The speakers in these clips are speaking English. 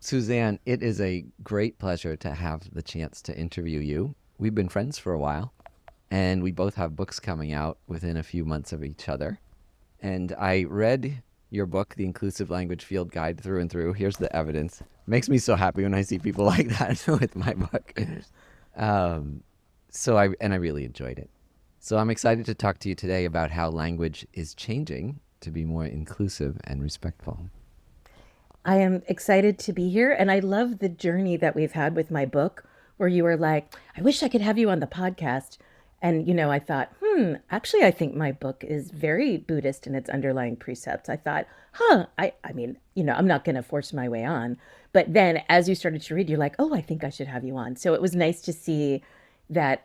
Suzanne, it is a great pleasure to have the chance to interview you. We've been friends for a while, and we both have books coming out within a few months of each other. And I read your book, The Inclusive Language Field Guide, through and through. Here's the evidence. Makes me so happy when I see people like that with my book. Um, I really enjoyed it. So I'm excited to talk to you today about how language is changing to be more inclusive and respectful. I am excited to be here. And I love the journey that we've had with my book, where you were like, I wish I could have you on the podcast. And, I thought, actually, I think my book is very Buddhist in its underlying precepts. I thought, I mean, I'm not going to force my way on. But then as you started to read, you're like, oh, I think I should have you on. So it was nice to see that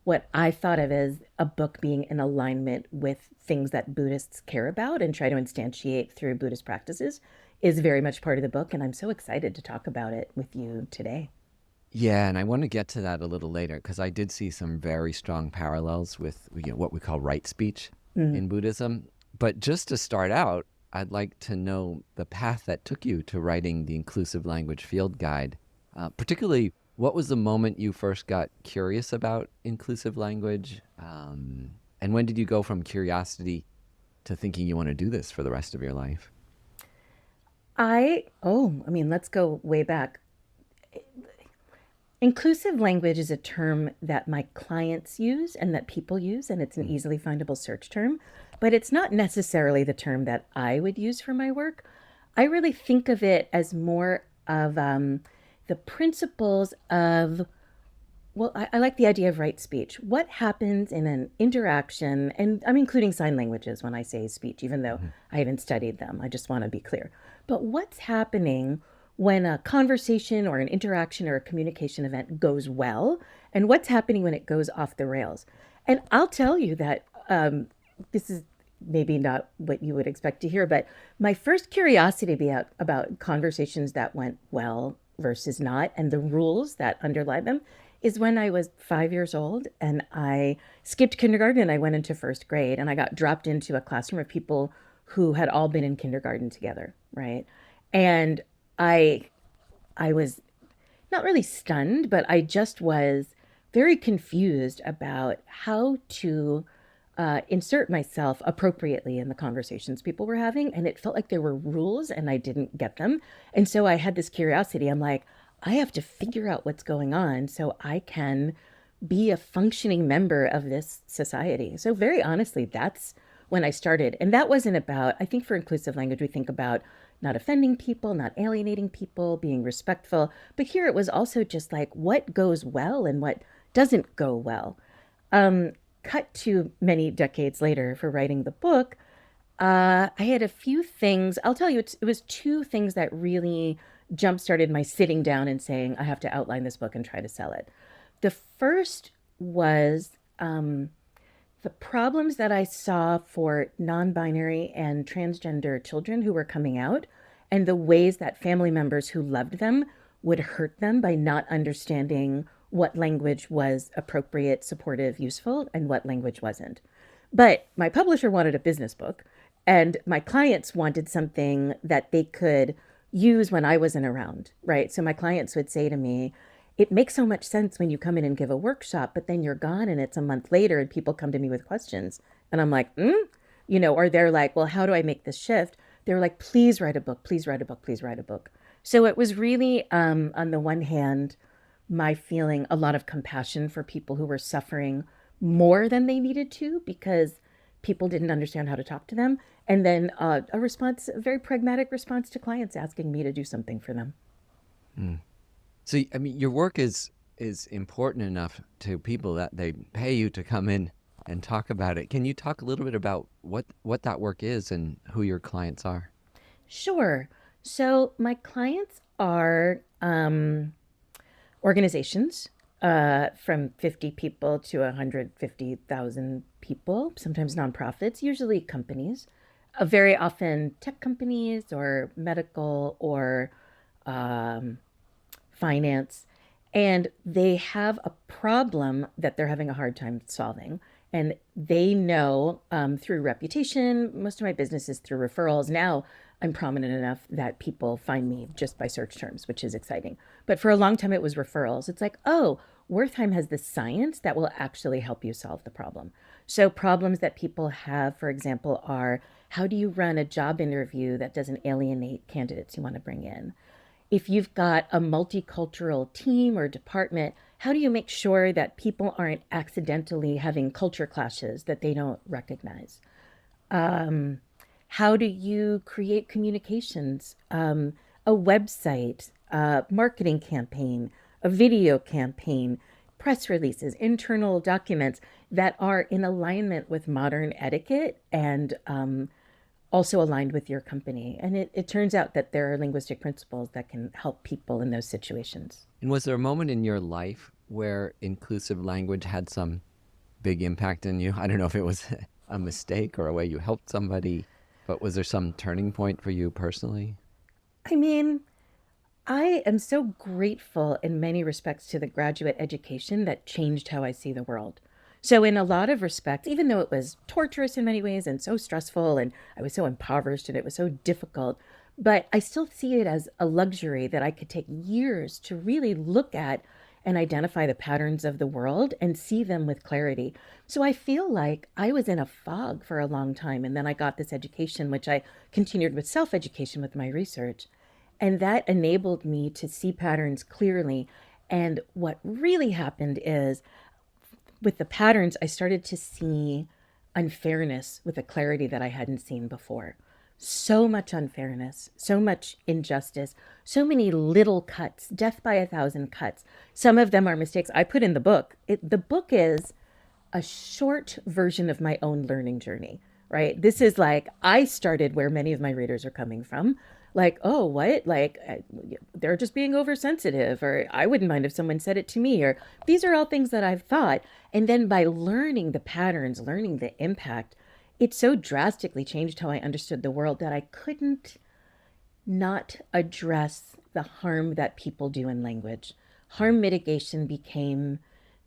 what I thought of as a book being in alignment with things that Buddhists care about and try to instantiate through Buddhist practices is very much part of the book. And I'm so excited to talk about it with you today. Yeah, and I want to get to that a little later because I did see some very strong parallels with what we call right speech Mm. in Buddhism. But just to start out, I'd like to know the path that took you to writing the Inclusive Language Field Guide. Particularly, what was the moment you first got curious about inclusive language? And when did you go from curiosity to thinking you want to do this for the rest of your life? Let's go way back. Inclusive language is a term that my clients use and that people use, and it's an Mm. easily findable search term, but it's not necessarily the term that I would use for my work. I really think of it as more of the principles of, I like the idea of right speech. What happens in an interaction, and I'm including sign languages when I say speech, even though Mhm. I haven't studied them. I just want to be clear. But what's happening when a conversation or an interaction or a communication event goes well, and what's happening when it goes off the rails? And I'll tell you that this is maybe not what you would expect to hear, but my first curiosity about conversations that went well versus not and the rules that underlie them is when I was 5 years old and I skipped kindergarten and I went into first grade and I got dropped into a classroom of people who had all been in kindergarten together, right? And I I was not really stunned, but I just was very confused about how to insert myself appropriately in the conversations people were having. And it felt like there were rules and I didn't get them. And so I had this curiosity. I'm like, I have to figure out what's going on so I can be a functioning member of this society. So, very honestly, that's when I started. And that wasn't about, I think for inclusive language, we think about not offending people, not alienating people, being respectful. But here it was also just like what goes well and what doesn't go well. Um, Cut to many decades later for writing the book, I had a few things. I'll tell you, it was two things that really jump started my sitting down and saying, I have to outline this book and try to sell it. The first was the problems that I saw for non binary and transgender children who were coming out, and the ways that family members who loved them would hurt them by not understanding what language was appropriate, supportive, useful, and what language wasn't. But my publisher wanted a business book, and my clients wanted something that they could use when I wasn't around, right? So my clients would say to me, it makes so much sense when you come in and give a workshop, but then you're gone and it's a month later and people come to me with questions. And I'm like, or they're like, well, how do I make this shift? They're like, please write a book, please write a book, please write a book. So it was really, on the one hand, my feeling a lot of compassion for people who were suffering more than they needed to because people didn't understand how to talk to them. And then a very pragmatic response to clients asking me to do something for them. Mm. So, I mean, your work is important enough to people that they pay you to come in and talk about it. Can you talk a little bit about what that work is and who your clients are? Sure. So my clients are organizations from 50 people to 150,000 people, sometimes nonprofits, usually companies, very often tech companies or medical or um, finance. And they have a problem that they're having a hard time solving. And they know through reputation, most of my business is through referrals. Now I'm prominent enough that people find me just by search terms, which is exciting. But for a long time, it was referrals. It's like, oh, Wertheim has the science that will actually help you solve the problem. So, problems that people have, for example, are how do you run a job interview that doesn't alienate candidates you want to bring in? If you've got a multicultural team or department, how do you make sure that people aren't accidentally having culture clashes that they don't recognize? Um, how do you create communications? A website, a marketing campaign, a video campaign, press releases, internal documents that are in alignment with modern etiquette and also aligned with your company. And it turns out that there are linguistic principles that can help people in those situations. And was there a moment in your life where inclusive language had some big impact on you? I don't know if it was a mistake or a way you helped somebody, but was there some turning point for you personally? I mean, I am so grateful in many respects to the graduate education that changed how I see the world. So, in a lot of respects, even though it was torturous in many ways and so stressful, and I was so impoverished and it was so difficult, but I still see it as a luxury that I could take years to really look at and identify the patterns of the world and see them with clarity. So, I feel like I was in a fog for a long time. And then I got this education, which I continued with self education with my research. And that enabled me to see patterns clearly. And what really happened is with the patterns, I started to see unfairness with a clarity that I hadn't seen before. So much unfairness, so much injustice, so many little cuts, death by a thousand cuts. Some of them are mistakes I put in the book. The book is a short version of my own learning journey, right? This is like, I started where many of my readers are coming from. Like, oh, what? Like, they're just being oversensitive, or I wouldn't mind if someone said it to me, or these are all things that I've thought. And then by learning the patterns, learning the impact, it so drastically changed how I understood the world that I couldn't not address the harm that people do in language. Harm mitigation became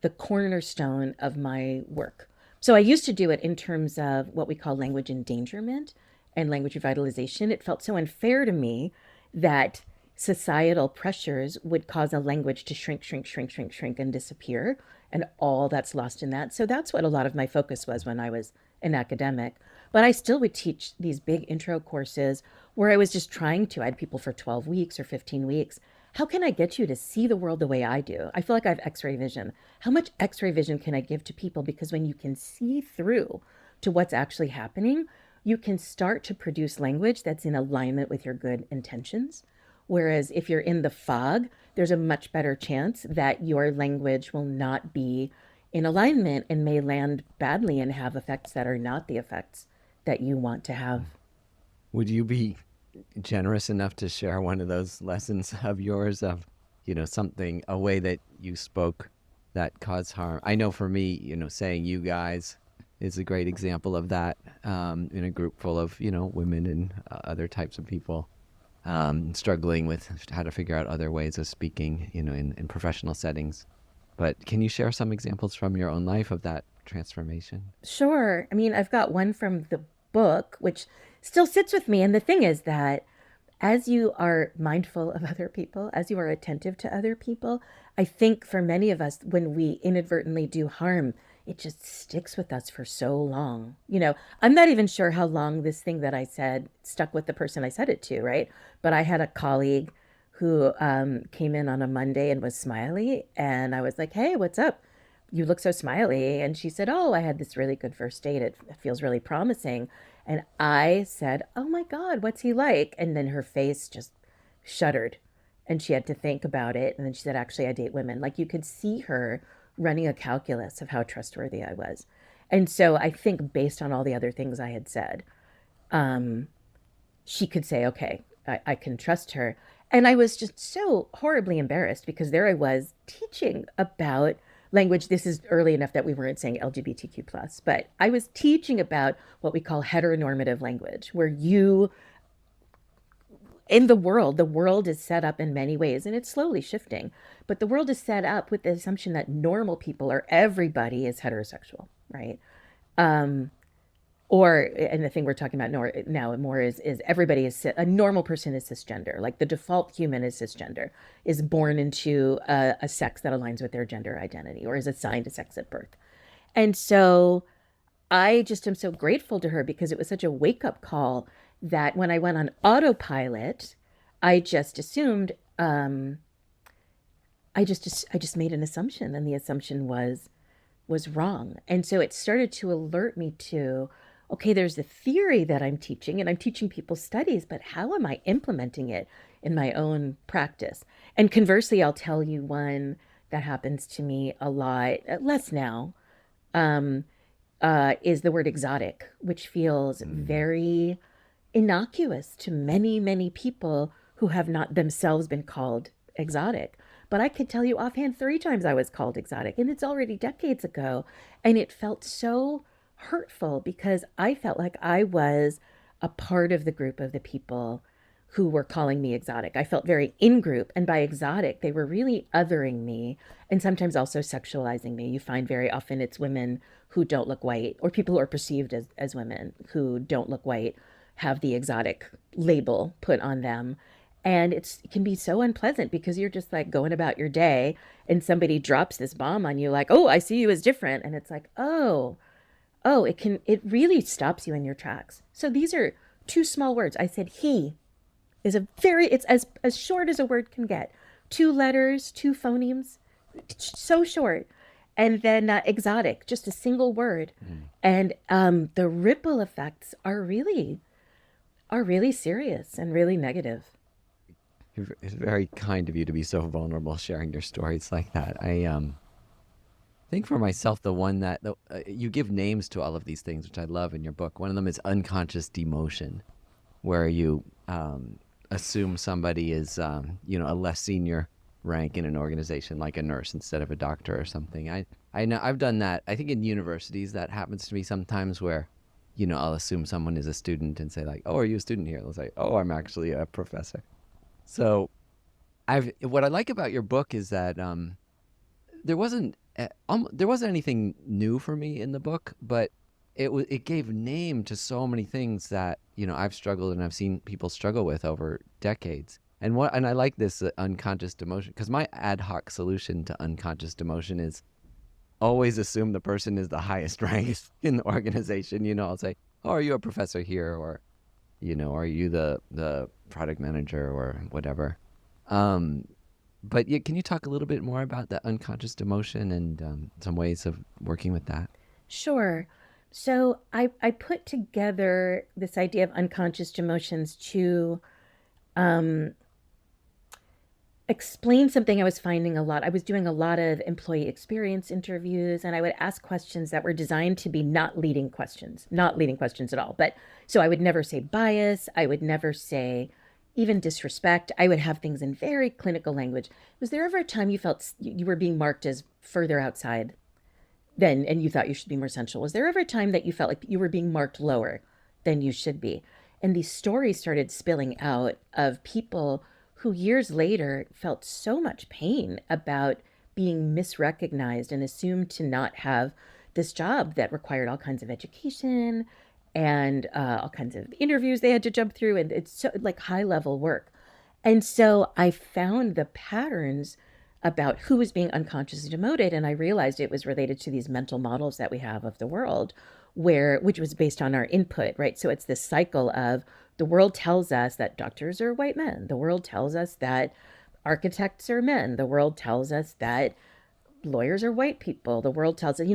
the cornerstone of my work. So I used to do it in terms of what we call language endangerment and language revitalization. It felt so unfair to me that societal pressures would cause a language to shrink, shrink, shrink, shrink, shrink, and disappear, and all that's lost in that. So that's what a lot of my focus was when I was an academic. But I still would teach these big intro courses where I was just trying to. I had people for 12 weeks or 15 weeks. How can I get you to see the world the way I do? I feel like I have x-ray vision. How much x-ray vision can I give to people? Because when you can see through to what's actually happening, you can start to produce language that's in alignment with your good intentions. Whereas if you're in the fog, there's a much better chance that your language will not be in alignment and may land badly and have effects that are not the effects that you want to have. Would you be generous enough to share one of those lessons of yours of, something, a way that you spoke that caused harm? I know for me, saying you guys is a great example of that, in a group full of, women and other types of people, struggling with how to figure out other ways of speaking, in professional settings. But can you share some examples from your own life of that transformation? Sure. I mean, I've got one from the book, which still sits with me. And the thing is that as you are mindful of other people, as you are attentive to other people, I think for many of us, when we inadvertently do harm, it just sticks with us for so long. I'm not even sure how long this thing that I said stuck with the person I said it to, right? But I had a colleague who came in on a Monday and was smiley. And I was like, hey, what's up? You look so smiley. And she said, oh, I had this really good first date. It feels really promising. And I said, oh my God, what's he like? And then her face just shuddered and she had to think about it. And then she said, actually, I date women. Like you could see her running a calculus of how trustworthy I was. And so I think based on all the other things I had said, she could say, okay, I can trust her. And I was just so horribly embarrassed because there I was teaching about language. This is early enough that we weren't saying LGBTQ plus, but I was teaching about what we call heteronormative language, where in the world is set up in many ways and it's slowly shifting, but the world is set up with the assumption that normal people or everybody is heterosexual, right? Or, and the thing we're talking about now more is everybody is a normal person is cisgender. Like the default human is cisgender, is born into a sex that aligns with their gender identity or is assigned a sex at birth. And so I just am so grateful to her because it was such a wake up call that when I went on autopilot, I just assumed, I just made an assumption, and the assumption was wrong. And so it started to alert me to, okay, there's a theory that I'm teaching, and I'm teaching people studies, but how am I implementing it in my own practice? And conversely, I'll tell you one that happens to me a lot, less now, um, is the word exotic, which feels Mm. very innocuous to many, many people who have not themselves been called exotic. But I could tell you offhand 3 times I was called exotic, and it's already decades ago. And it felt so hurtful because I felt like I was a part of the group of the people who were calling me exotic. I felt very in group, and by exotic, they were really othering me and sometimes also sexualizing me. You find very often it's women who don't look white or people who are perceived as women who don't look white have the exotic label put on them. And it can be so unpleasant because you're just like going about your day and somebody drops this bomb on you like, oh, I see you as different. And it's like, oh, it really stops you in your tracks. So these are 2 small words. I said he is it's as short as a word can get. 2 letters, 2 phonemes, so short. And then exotic, just a single word. Mm. And the ripple effects are really serious and really negative. It's very kind of you to be so vulnerable sharing your stories like that. I think for myself, the one that you give names to all of these things, which I love in your book. One of them is unconscious demotion, where you assume somebody is, a less senior rank in an organization, like a nurse instead of a doctor or something. I know I've done that. I think in universities that happens to me sometimes, where, I'll assume someone is a student and say like, "Oh, are you a student here?" They'll say, "Oh, I'm actually a professor." So what I like about your book is that there wasn't anything new for me in the book, but it gave name to so many things that I've struggled and I've seen people struggle with over decades. And I like this unconscious demotion, because my ad hoc solution to unconscious demotion is always assume the person is the highest rank in the organization. I'll say, "Oh, are you a professor here?" Or are you the product manager or whatever? Um, but yeah, can you talk a little bit more about the unconscious demotion and some ways of working with that? Sure. So I put together this idea of unconscious emotions to um, explain something I was finding a lot. I was doing a lot of employee experience interviews, and I would ask questions that were designed to be not leading questions at all. But so I would never say bias, I would never say even disrespect. I would have things in very clinical language. Was there ever a time you felt you were being marked as further outside than, and you thought you should be more central? Was there ever a time that you felt like you were being marked lower than you should be? And these stories started spilling out of people who years later felt so much pain about being misrecognized and assumed to not have this job that required all kinds of education and all kinds of interviews they had to jump through. And it's so like high level work. And so I found the patterns about who was being unconsciously demoted, and I realized it was related to these mental models that we have of the world, which was based on our input, right? So it's this cycle of the world tells us that doctors are white men, the world tells us that architects are men, the world tells us that lawyers are white people, the world tells us,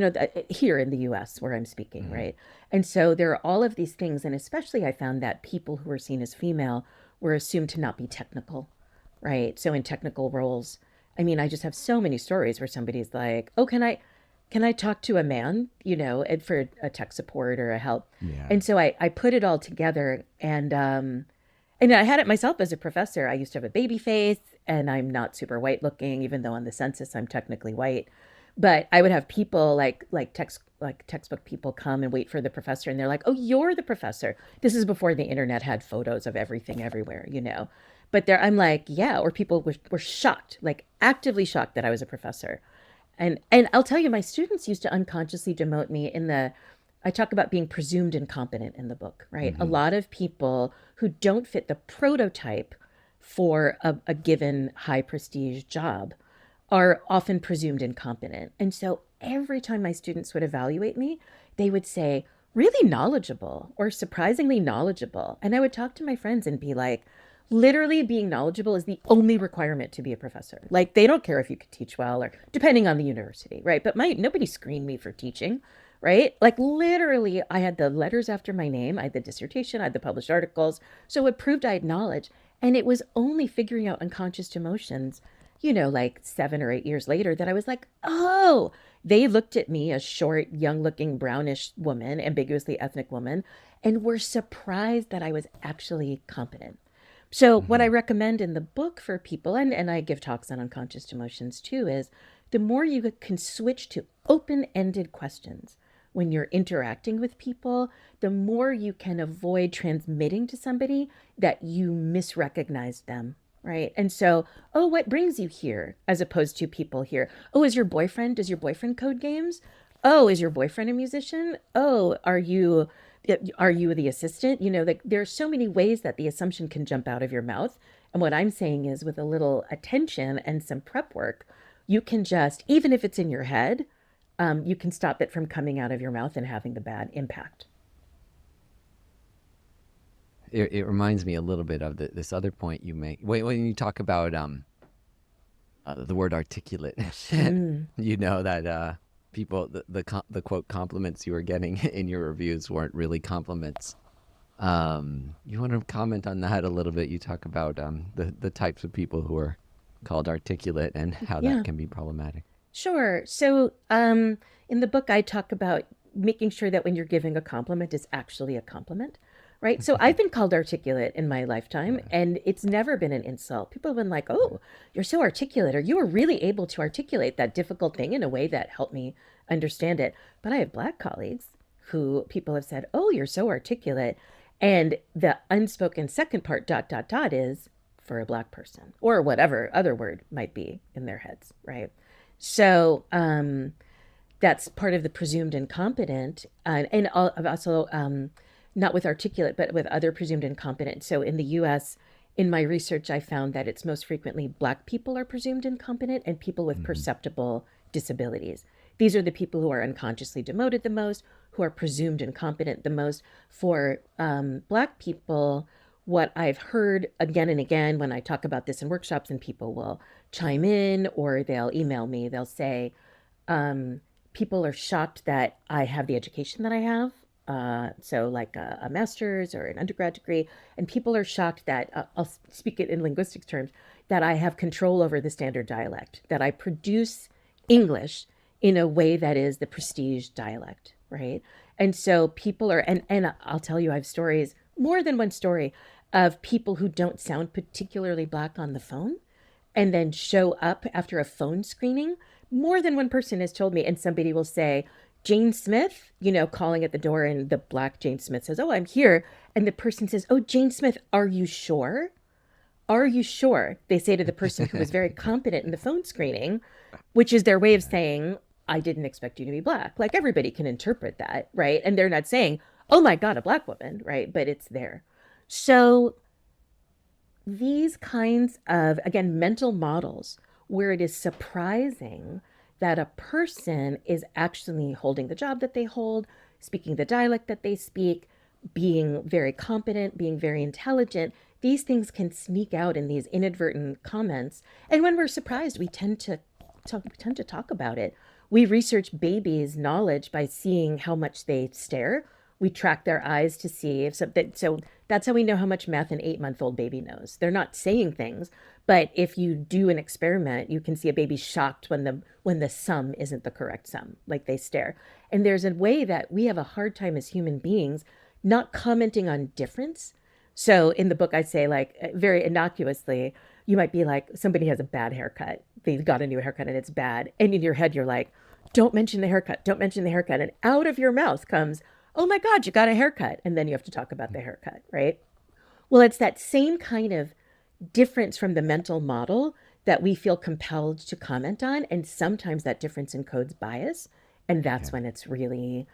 here in the US where I'm speaking, Mm. right? And so there are all of these things, and especially I found that people who were seen as female were assumed to not be technical, right? So in technical roles, I mean, I just have so many stories where somebody's like, "Oh, can I talk to a man, and for a tech support or a help?" Yeah. And so I put it all together, and I had it myself as a professor. I used to have a baby face, and I'm not super white looking, even though on the census I'm technically white. But I would have people like textbook people come and wait for the professor, and they're like, "Oh, you're the professor." This is before the internet had photos of everything everywhere. But I'm like, yeah, or people were shocked, like actively shocked that I was a professor. And I'll tell you, my students used to unconsciously demote me in the I talk about being presumed incompetent in the book, right? A Mm-hmm. lot of people who don't fit the prototype for a given high prestige job are often presumed incompetent. And so every time my students would evaluate me, they would say, really knowledgeable or surprisingly knowledgeable. And I would talk to my friends and be like, literally being knowledgeable is the only requirement to be a professor. Like they don't care if you could teach well or depending on the university, right? But nobody screened me for teaching, right? Like literally I had the letters after my name, I had the dissertation, I had the published articles. So it proved I had knowledge. And it was only figuring out unconscious emotions, like 7 or 8 years later that I was like, oh, they looked at me, a short, young looking, brownish woman, ambiguously ethnic woman, and were surprised that I was actually competent. So, what I Mm-hmm. recommend in the book for people, and I give talks on unconscious emotions too, is the more you can switch to open ended questions when you're interacting with people, the more you can avoid transmitting to somebody that you misrecognized them. Right. And so, oh, what brings you here? As opposed to people here. Oh, does your boyfriend code games? Oh, is your boyfriend a musician? Oh, are you the assistant? Like there are so many ways that the assumption can jump out of your mouth. And what I'm saying is with a little attention and some prep work, you can just, even if it's in your head, you can stop it from coming out of your mouth and having the bad impact. It reminds me a little bit of this other point you make when you talk about the word articulate. Mm. You know that people the quote compliments you were getting in your reviews weren't really compliments. You want to comment on that a little bit? You talk about the types of people who are called articulate and how that Yeah. can be problematic. Sure. So, in the book, I talk about making sure that when you're giving a compliment, it's actually a compliment, right? So, I've been called articulate in my lifetime, Yeah. and it's never been an insult. People have been like, "Oh, you're so articulate," or "You were really able to articulate that difficult thing in a way that helped me understand it." But I have Black colleagues who people have said, "Oh, you're so articulate," and the unspoken second part, dot dot dot, is for a Black person, or whatever other word might be in their heads, right? So that's part of the presumed incompetent, and also not with articulate, but with other presumed incompetent. So in the U.S., in my research, I found that it's most frequently Black people are presumed incompetent and people with Hmm. perceptible disabilities. These are the people who are unconsciously demoted the most, who are presumed incompetent the most. For Black people, what I've heard again and again when I talk about this in workshops, and people will chime in or they'll email me, they'll say, um, people are shocked that I have the education that I have. So, like a master's or an undergrad degree. And people are shocked that, I'll speak it in linguistics terms, that I have control over the standard dialect, that I produce English in a way that is the prestige dialect, right? And so people are, and I'll tell you, I have stories, more than one story, of people who don't sound particularly Black on the phone and then show up after a phone screening. More than one person has told me, and somebody will say, Jane Smith, calling at the door, and the Black Jane Smith says, "Oh, I'm here." And the person says, "Oh, Jane Smith, are you sure? Are you sure?" They say to the person who was very competent in the phone screening, which is their way of Yeah. saying, "I didn't expect you to be Black." Like everybody can interpret that, right? And they're not saying, "Oh my God, a Black woman," right? But it's there. So these kinds of, again, mental models where it is surprising that a person is actually holding the job that they hold, speaking the dialect that they speak, being very competent, being very intelligent, these things can sneak out in these inadvertent comments. And when we're surprised, we tend to talk about it. We research babies' knowledge by seeing how much they stare. We track their eyes to see if something. So that's how we know how much math an 8-month-old baby knows. They're not saying things, but if you do an experiment, you can see a baby shocked when the sum isn't the correct sum, like they stare. And there's a way that we have a hard time as human beings not commenting on difference. So in the book, I say, like, very innocuously, you might be like, somebody has a bad haircut. They got a new haircut and it's bad. And in your head, you're like, don't mention the haircut. Don't mention the haircut. And out of your mouth comes, "Oh my God, you got a haircut." And then you have to talk about the haircut, right? Well, it's that same kind of difference from the mental model that we feel compelled to comment on. And sometimes that difference encodes bias. And that's Okay. when it's really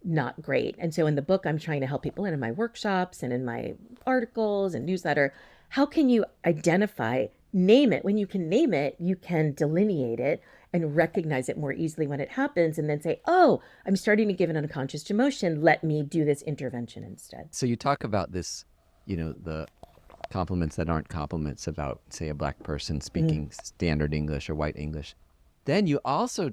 not great. And so in the book, I'm trying to help people, and in my workshops and in my articles and newsletter, how can you identify, name it? When you can name it, you can delineate it and recognize it more easily when it happens, and then say, oh, I'm starting to give an unconscious emotion. Let me do this intervention instead. So you talk about this, the compliments that aren't compliments about, say, a black person speaking standard English or white English. Then you also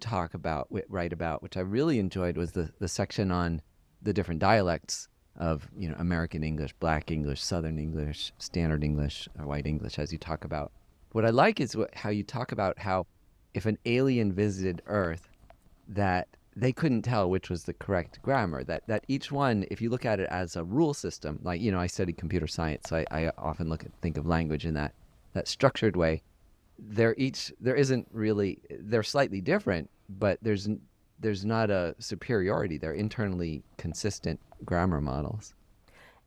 write about, which I really enjoyed, was the section on the different dialects of, American English, Black English, Southern English, Standard English, or White English, as you talk about. What I like is how you talk about how if an alien visited Earth, that they couldn't tell which was the correct grammar, that each one, if you look at it as a rule system, like, I studied computer science, so I often think of language in that structured way. They're slightly different, but there's not a superiority. They're internally consistent grammar models.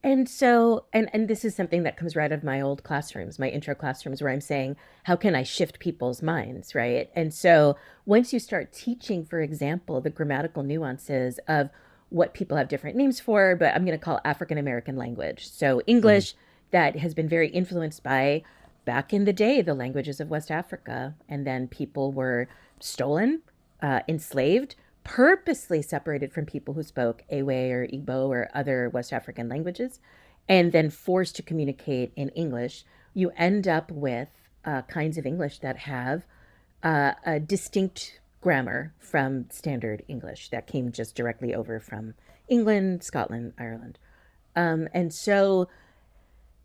And so, and this is something that comes right out of my old classrooms, my intro classrooms, where I'm saying, how can I shift people's minds, right? And so once you start teaching, for example, the grammatical nuances of what people have different names for, but I'm going to call African American language. So English, that has been very influenced by, back in the day, the languages of West Africa. And then people were stolen, enslaved, purposely separated from people who spoke Ewe or Igbo or other West African languages, and then forced to communicate in English. You end up with kinds of English that have a distinct grammar from standard English that came just directly over from England, Scotland, Ireland. And so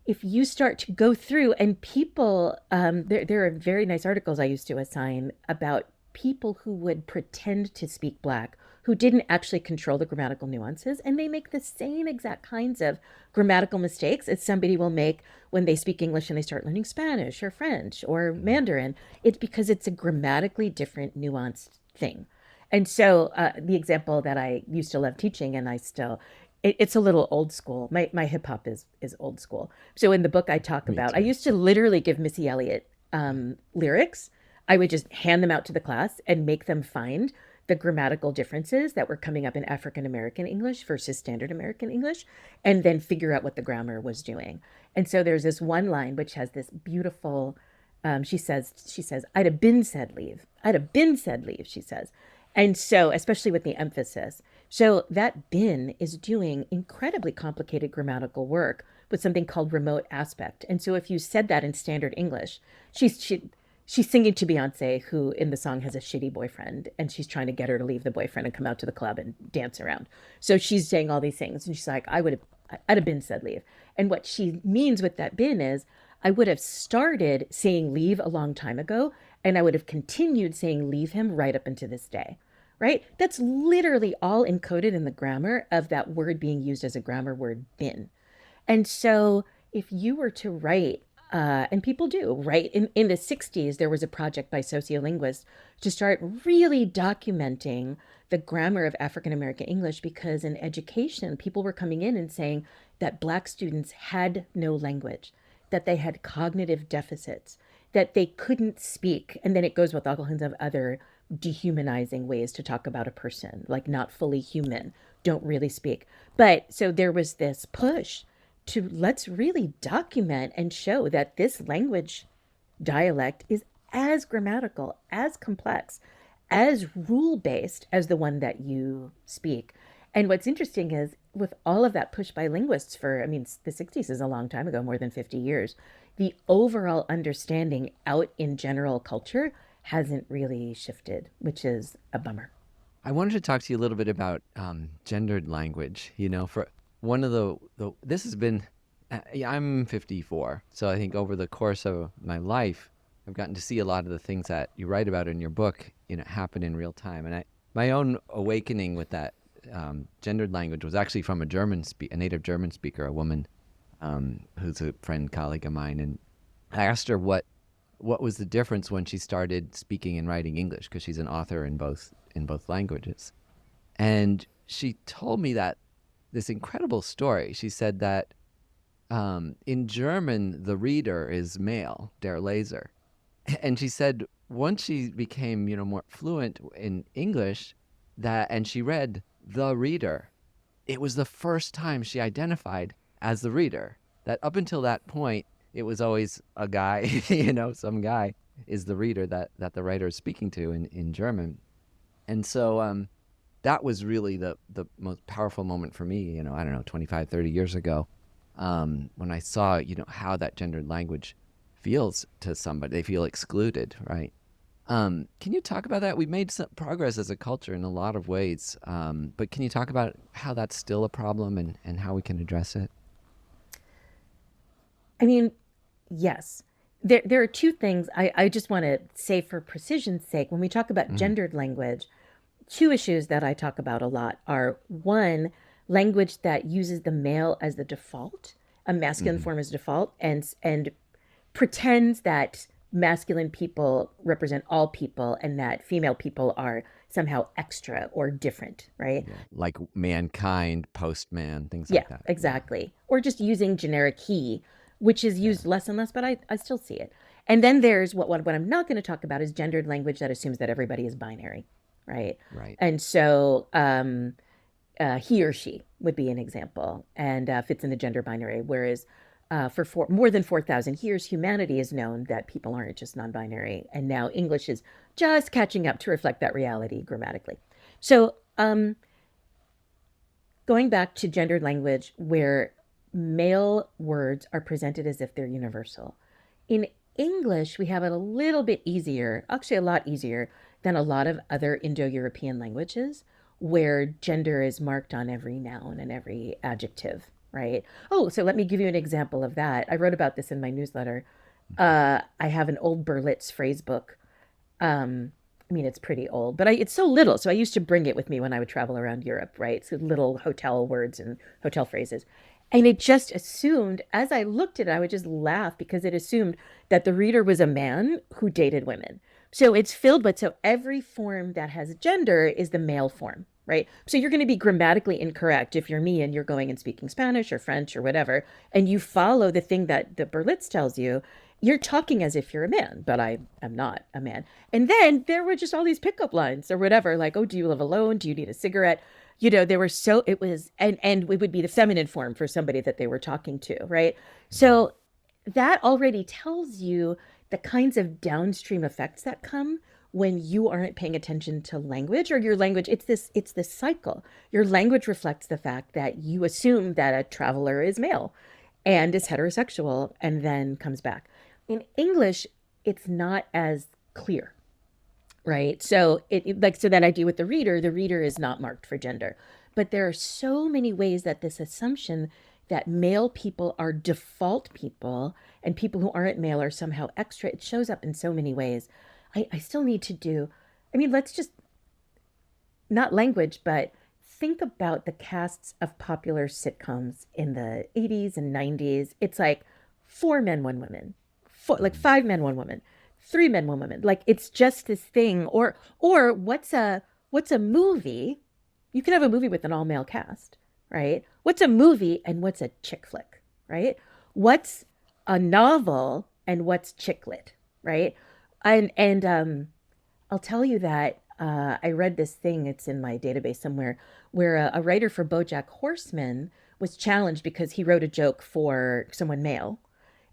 if you start to go through, and people, there are very nice articles I used to assign about people who would pretend to speak Black, who didn't actually control the grammatical nuances, and they make the same exact kinds of grammatical mistakes as somebody will make when they speak English and they start learning Spanish or French or Mandarin. It's because it's a grammatically different, nuanced thing. And so the example that I used to love teaching, and I still, it's a little old school. My hip hop is old school. So in the book I talk about, I used to literally give Missy Elliott lyrics. I would just hand them out to the class and make them find the grammatical differences that were coming up in African American English versus standard American English, and then figure out what the grammar was doing. And so there's this one line which has this beautiful, she says, I'd have been said leave. I'd have been said leave, she says. And so, especially with the emphasis. So that been is doing incredibly complicated grammatical work with something called remote aspect. And so if you said that in standard English, she's singing to Beyonce, who in the song has a shitty boyfriend, and she's trying to get her to leave the boyfriend and come out to the club and dance around. So she's saying all these things, and she's like, I'd have been said leave. And what she means with that been is, I would have started saying leave a long time ago, and I would have continued saying leave him right up into this day, right? That's literally all encoded in the grammar of that word being used as a grammar word, been. And so if you were to write, and people do, right? In the 60s, there was a project by sociolinguists to start really documenting the grammar of African American English, because in education, people were coming in and saying that Black students had no language, that they had cognitive deficits, that they couldn't speak. And then it goes with all kinds of other dehumanizing ways to talk about a person, like not fully human, don't really speak. But so there was this push to let's really document and show that this language dialect is as grammatical, as complex, as rule-based as the one that you speak. And what's interesting is, with all of that push by linguists for, the 60s is a long time ago, more than 50 years, the overall understanding out in general culture hasn't really shifted, which is a bummer. I wanted to talk to you a little bit about gendered language. For one of this has been, I'm 54, so I think over the course of my life, I've gotten to see a lot of the things that you write about in your book, happen in real time. And my own awakening with that gendered language was actually from a native German speaker, a woman who's a friend, colleague of mine, and I asked her what was the difference when she started speaking and writing English, because she's an author in both languages. And she told me that this incredible story. She said that in German, the reader is male, der Leser. And she said once she became, more fluent in English, and she read the reader, it was the first time she identified as the reader. That up until that point, it was always a guy, some guy is the reader that the writer is speaking to in German. And so that was really the most powerful moment for me, I don't know, 25, 30 years ago, when I saw, how that gendered language feels to somebody. They feel excluded, right? Can you talk about that? We've made some progress as a culture in a lot of ways, but can you talk about how that's still a problem and how we can address it? I mean, yes. There are two things I just want to say for precision's sake. When we talk about Mm-hmm. gendered language, two issues that I talk about a lot are one, language that uses the male as the default, a masculine Mm-hmm. form as default, and pretends that masculine people represent all people and that female people are somehow extra or different, right? Yeah, like mankind, postman, things Yeah, like that. Yeah, exactly. Or just using generic he, which is yeah, used less and less, but I still see it. And then there's what I'm not going to talk about is gendered language that assumes that everybody is binary, right? right. And so he or she would be an example and fits in the gender binary. Whereas for more than 4,000 years, humanity has known that people aren't just non binary. And now English is just catching up to reflect that reality grammatically. So going back to gendered language where male words are presented as if they're universal. In English, we have it a little bit easier, actually, a lot easier than a lot of other Indo European languages, where gender is marked on every noun and every adjective, right? Oh, so let me give you an example of that. I wrote about this in my newsletter. I have an old Berlitz phrase book. I mean, it's pretty old, but it's so little. So I used to bring it with me when I would travel around Europe, right? So little hotel words and hotel phrases. And it just assumed, as I looked at it, I would just laugh because it assumed that the reader was a man who dated women. So it's filled with, so every form that has gender is the male form, right? So you're going to be grammatically incorrect if you're me and you're going and speaking Spanish or French or whatever, and you follow the thing that the Berlitz tells you, you're talking as if you're a man, but I am not a man. And then there were just all these pickup lines or whatever, like, oh, do you live alone? Do you need a cigarette? They were so, it was, and it would be the feminine form for somebody that they were talking to, right? So that already tells you the kinds of downstream effects that come when you aren't paying attention to language or your language. It's this cycle. Your language reflects the fact that you assume that a traveler is male and is heterosexual and then comes back. In English, it's not as clear, right? So so that idea with the reader is not marked for gender. But there are so many ways that this assumption that male people are default people and people who aren't male are somehow extra, it shows up in so many ways. I still need to do, I mean, let's just, not language, but think about the casts of popular sitcoms in the 80s and 90s. It's like four men, one woman, like Mm-hmm. five men, one woman, three men, one woman. Like it's just this thing. Or what's a movie? You can have a movie with an all male cast, right? What's a movie and what's a chick flick, right? What's a novel and what's chick lit, right? And I'll tell you that I read this thing, it's in my database somewhere, where a writer for BoJack Horseman was challenged because he wrote a joke for someone male.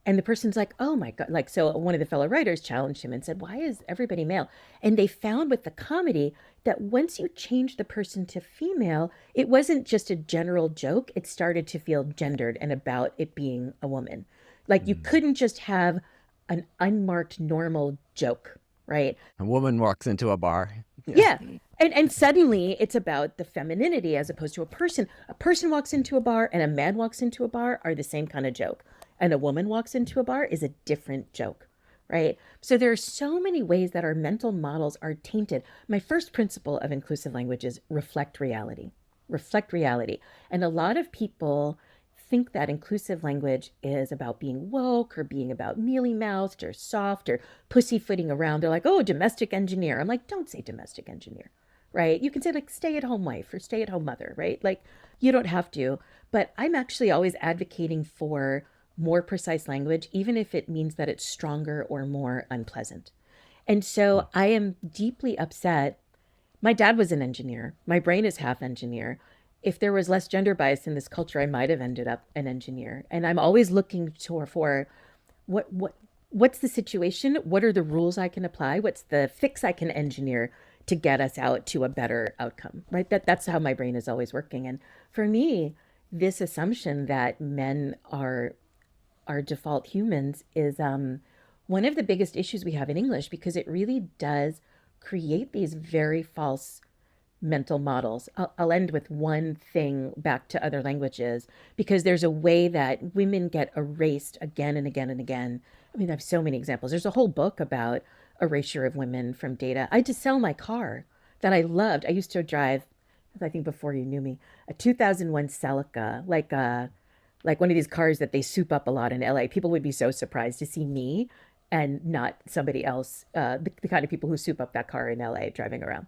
And the person's like, oh my God. Like, so one of the fellow writers challenged him and said, why is everybody male? And they found with the comedy that once you change the person to female, it wasn't just a general joke. It started to feel gendered and about it being a woman. Like you Mm-hmm. couldn't just have an unmarked normal joke, right? A woman walks into a bar. Yeah. Yeah. And suddenly it's about the femininity as opposed to a person. A person walks into a bar and a man walks into a bar are the same kind of joke. And a woman walks into a bar is a different joke, right? So there are so many ways that our mental models are tainted. My first principle of inclusive language is reflect reality. Reflect reality. And a lot of people think that inclusive language is about being woke or being about mealy mouthed or soft or pussyfooting around. They're like, oh, domestic engineer. I'm like, don't say domestic engineer, right? You can say like stay at home wife or stay at home mother, right? Like you don't have to. But I'm actually always advocating for more precise language, even if it means that it's stronger or more unpleasant. And so I am deeply upset. My dad was an engineer. My brain is half engineer. if there was less gender bias in this culture, I might have ended up an engineer. And I'm always looking for what what what's the situation? What are the rules I can apply? What's the fix I can engineer to get us out to a better outcome? Right? That's how my brain is always working. And for me, this assumption that men are default humans is one of the biggest issues we have in English, because it really does create these very false mental models. I'll end with one thing back to other languages, because there's a way that women get erased again and again and again. I mean, I have so many examples. There's a whole book about erasure of women from data. I had to sell my car that I loved. I used to drive, I think before you knew me, a 2001 Celica, like one of these cars that they soup up a lot in LA. People would be so surprised to see me and not somebody else, the kind of people who soup up that car in LA driving around.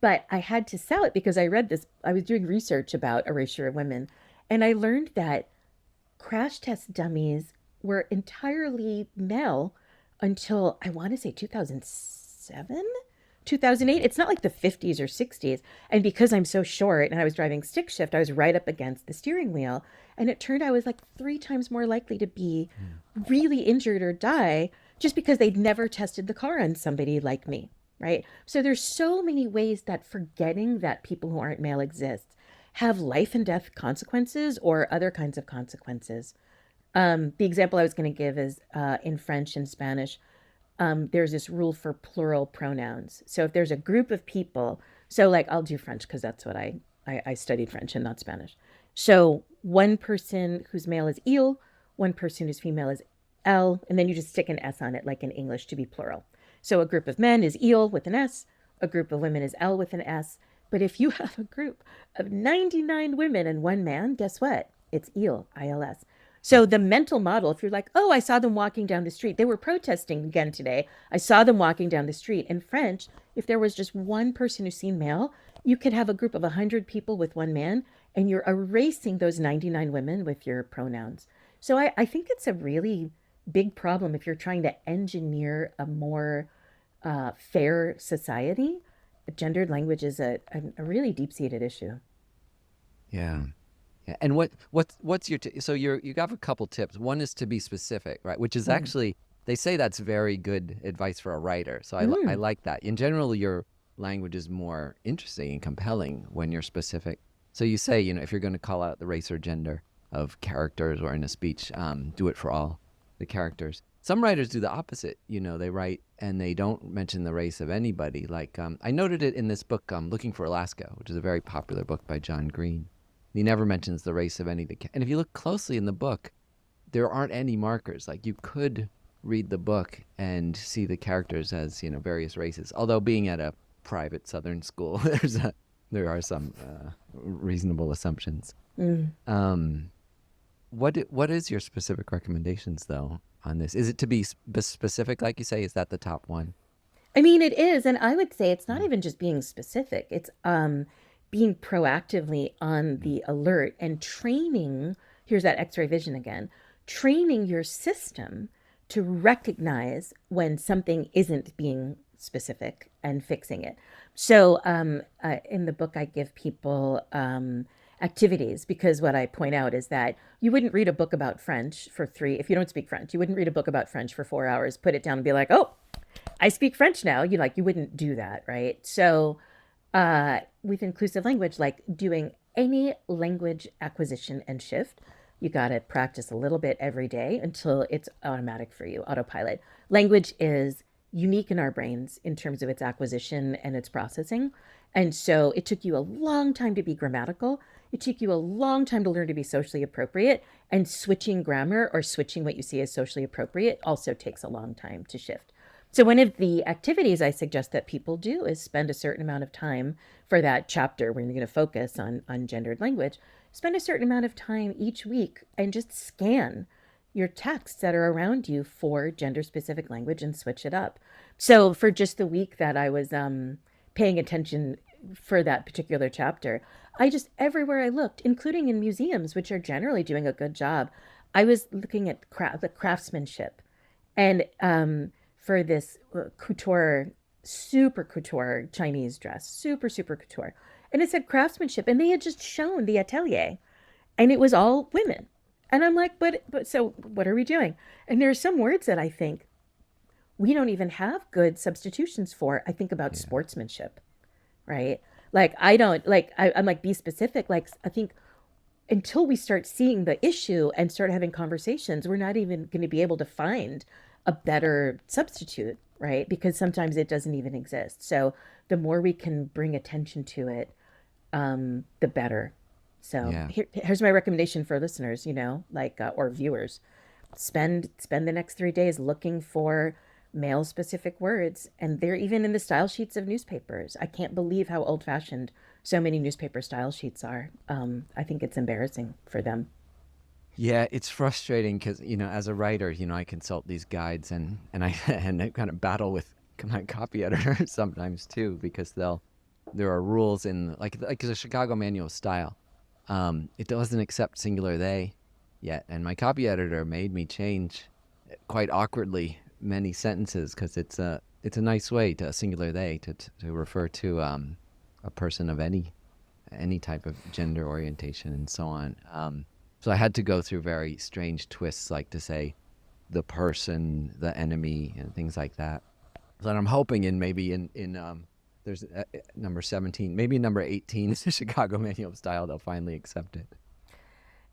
But I had to sell it because I read this. I was doing research about erasure of women, and I learned that crash test dummies were entirely male until I want to say 2007, 2008. It's not like the 50s or 60s. And because I'm so short and I was driving stick shift, I was right up against the steering wheel. And it turned out I was like 3 times more likely to be really injured or die just because they'd never tested the car on somebody like me. Right. So there's so many ways that forgetting that people who aren't male exist have life and death consequences or other kinds of consequences. The example I was going to give is in French and Spanish, there's this rule for plural pronouns. So if there's a group of people, so like I'll do French because that's what I studied French and not Spanish. So one person whose male is il, one person whose female is elle, and then you just stick an S on it like in English to be plural. So a group of men is il with an S, a group of women is elle with an S. But if you have a group of 99 women and one man, guess what? It's il, ILS. So the mental model, if you're like, oh, I saw them walking down the street. They were protesting again today. I saw them walking down the street. In French, if there was just one person who's seen male, you could have a group of 100 people with one man, and you're erasing those 99 women with your pronouns. So I think it's a really big problem if you're trying to engineer a more fair society. Gendered language is a really deep-seated issue. Yeah. Yeah. And what's your so you have a couple tips. One is to be specific, right? Which is Mm. actually, they say that's very good advice for a writer. So I Mm. like that. In general, your language is more interesting and compelling when you're specific. So you say, if you're going to call out the race or gender of characters or in a speech, do it for all the characters. Some writers do the opposite. They write and they don't mention the race of anybody. Like I noted it in this book, Looking for Alaska, which is a very popular book by John Green. He never mentions the race of any of the and if you look closely in the book, there aren't any markers. Like you could read the book and see the characters as various races. Although being at a private Southern school, there are some reasonable assumptions. Mm. Um, what is your specific recommendations though on this? Is it to be specific, like you say? Is that the top one? I mean, it is, and I would say it's not Mm, even just being specific. It's being proactively on mm, the alert and training. Here's that X-ray vision again. Training your system to recognize when something isn't being specific and fixing it. So, in the book, I give people activities, because what I point out is that you wouldn't read a book about French for if you don't speak French, you wouldn't read a book about French for 4 hours, put it down and be like, oh, I speak French now. You wouldn't do that, right? So, with inclusive language, like doing any language acquisition and shift, you got to practice a little bit every day until it's automatic for you, autopilot. Language is unique in our brains in terms of its acquisition and its processing. And so it took you a long time to be grammatical. It took you a long time to learn to be socially appropriate. And switching grammar or switching what you see as socially appropriate also takes a long time to shift. So one of the activities I suggest that people do is spend a certain amount of time for that chapter when you're going to focus on gendered language. Spend a certain amount of time each week and just scan your texts that are around you for gender specific language and switch it up. So for just the week that I was paying attention for that particular chapter, I just, everywhere I looked, including in museums, which are generally doing a good job, I was looking at the craftsmanship. And for this couture super couture Chinese dress, super, super couture. And it said craftsmanship, and they had just shown the atelier, and it was all women. And I'm like, but so what are we doing? And there are some words that I think we don't even have good substitutions for. I think about Yeah. sportsmanship, right? Like I don't like I'm like be specific. Like I think until we start seeing the issue and start having conversations, we're not even going to be able to find a better substitute, right? Because sometimes it doesn't even exist. So the more we can bring attention to it, the better. So Yeah. here's my recommendation for listeners, like or viewers: spend the next 3 days looking for male specific words, and they're even in the style sheets of newspapers. I can't believe how old fashioned so many newspaper style sheets are. I think it's embarrassing for them. Yeah, it's frustrating because, as a writer, I consult these guides and I and I kind of battle with my copy editor sometimes too because there are rules in like the Chicago Manual of Style. It doesn't accept singular they yet, and my copy editor made me change quite awkwardly many sentences because it's a nice way to singular they to refer to a person of any type of gender orientation and so on. So I had to go through very strange twists, like to say the person, the enemy, and things like that. So I'm hoping in there's number 17, maybe number 18 is the Chicago Manual of Style. They'll finally accept it.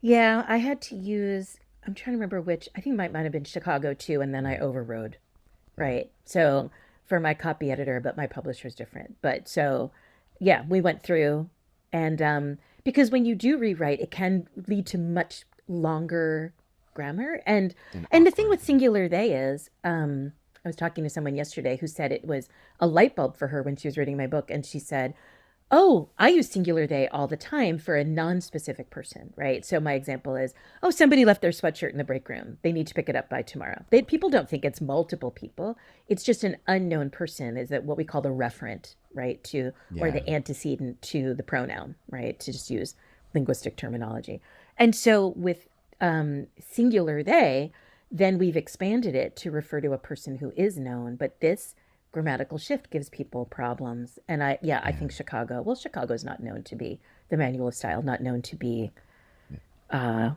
Yeah, I had to use. I'm trying to remember which. I think might have been Chicago too, and then I Yeah, overrode. yeah, Right. So for my copy editor, but my publisher's different. But so yeah, we went through, and because when you do rewrite, it can lead to much longer grammar. and And the thing awkward. with singular they is, I was talking to someone yesterday who said it was a light bulb for her when she was reading my book, and she said, "Oh, I use singular they all the time for a non-specific person," right? So my example is, "Oh, somebody left their sweatshirt in the break room. They need to pick it up by tomorrow." People don't think it's multiple people. It's just an unknown person. Is that what we call the referent, right? To or Yeah, the antecedent to the pronoun, right? To just use linguistic terminology. And so with singular they, then we've expanded it to refer to a person who is known. But this grammatical shift gives people problems. And I yeah, think Chicago's not known to be the manual of style, not known to be yeah.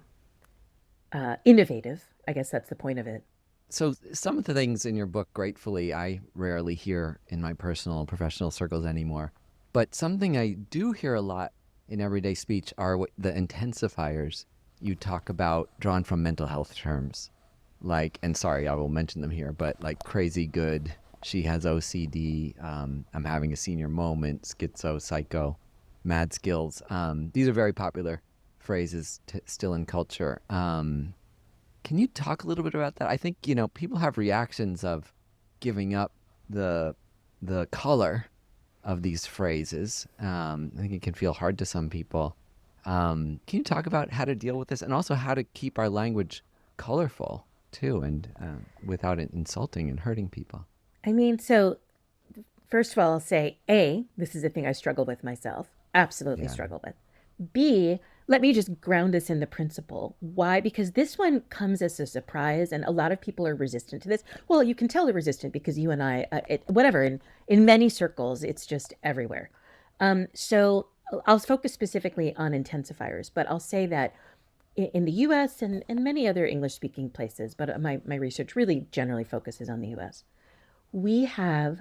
uh, innovative. I guess that's the point of it. So some of the things in your book, gratefully, I rarely hear in my personal and professional circles anymore. But something I do hear a lot in everyday speech are the intensifiers you talk about drawn from mental health terms. Like, and sorry, I will mention them here, but like crazy good, she has OCD, I'm having a senior moment, schizo, psycho, mad skills. These are very popular phrases still in culture. Can you talk a little bit about that? I think, people have reactions of giving up the the color of these phrases. I think it can feel hard to some people. Can you talk about how to deal with this and also how to keep our language colorful too and without it insulting and hurting people? I mean, so first of all, I'll say this is a thing I struggle with myself, absolutely Yeah. struggle with. B, let me just ground this in the principle. Why? Because this one comes as a surprise, and a lot of people are resistant to this. Well, you can tell they're resistant because you and I, whatever, in many circles, it's just everywhere. So I'll focus specifically on intensifiers, but I'll say that in the US and many other English speaking places, but my research really generally focuses on the US, we have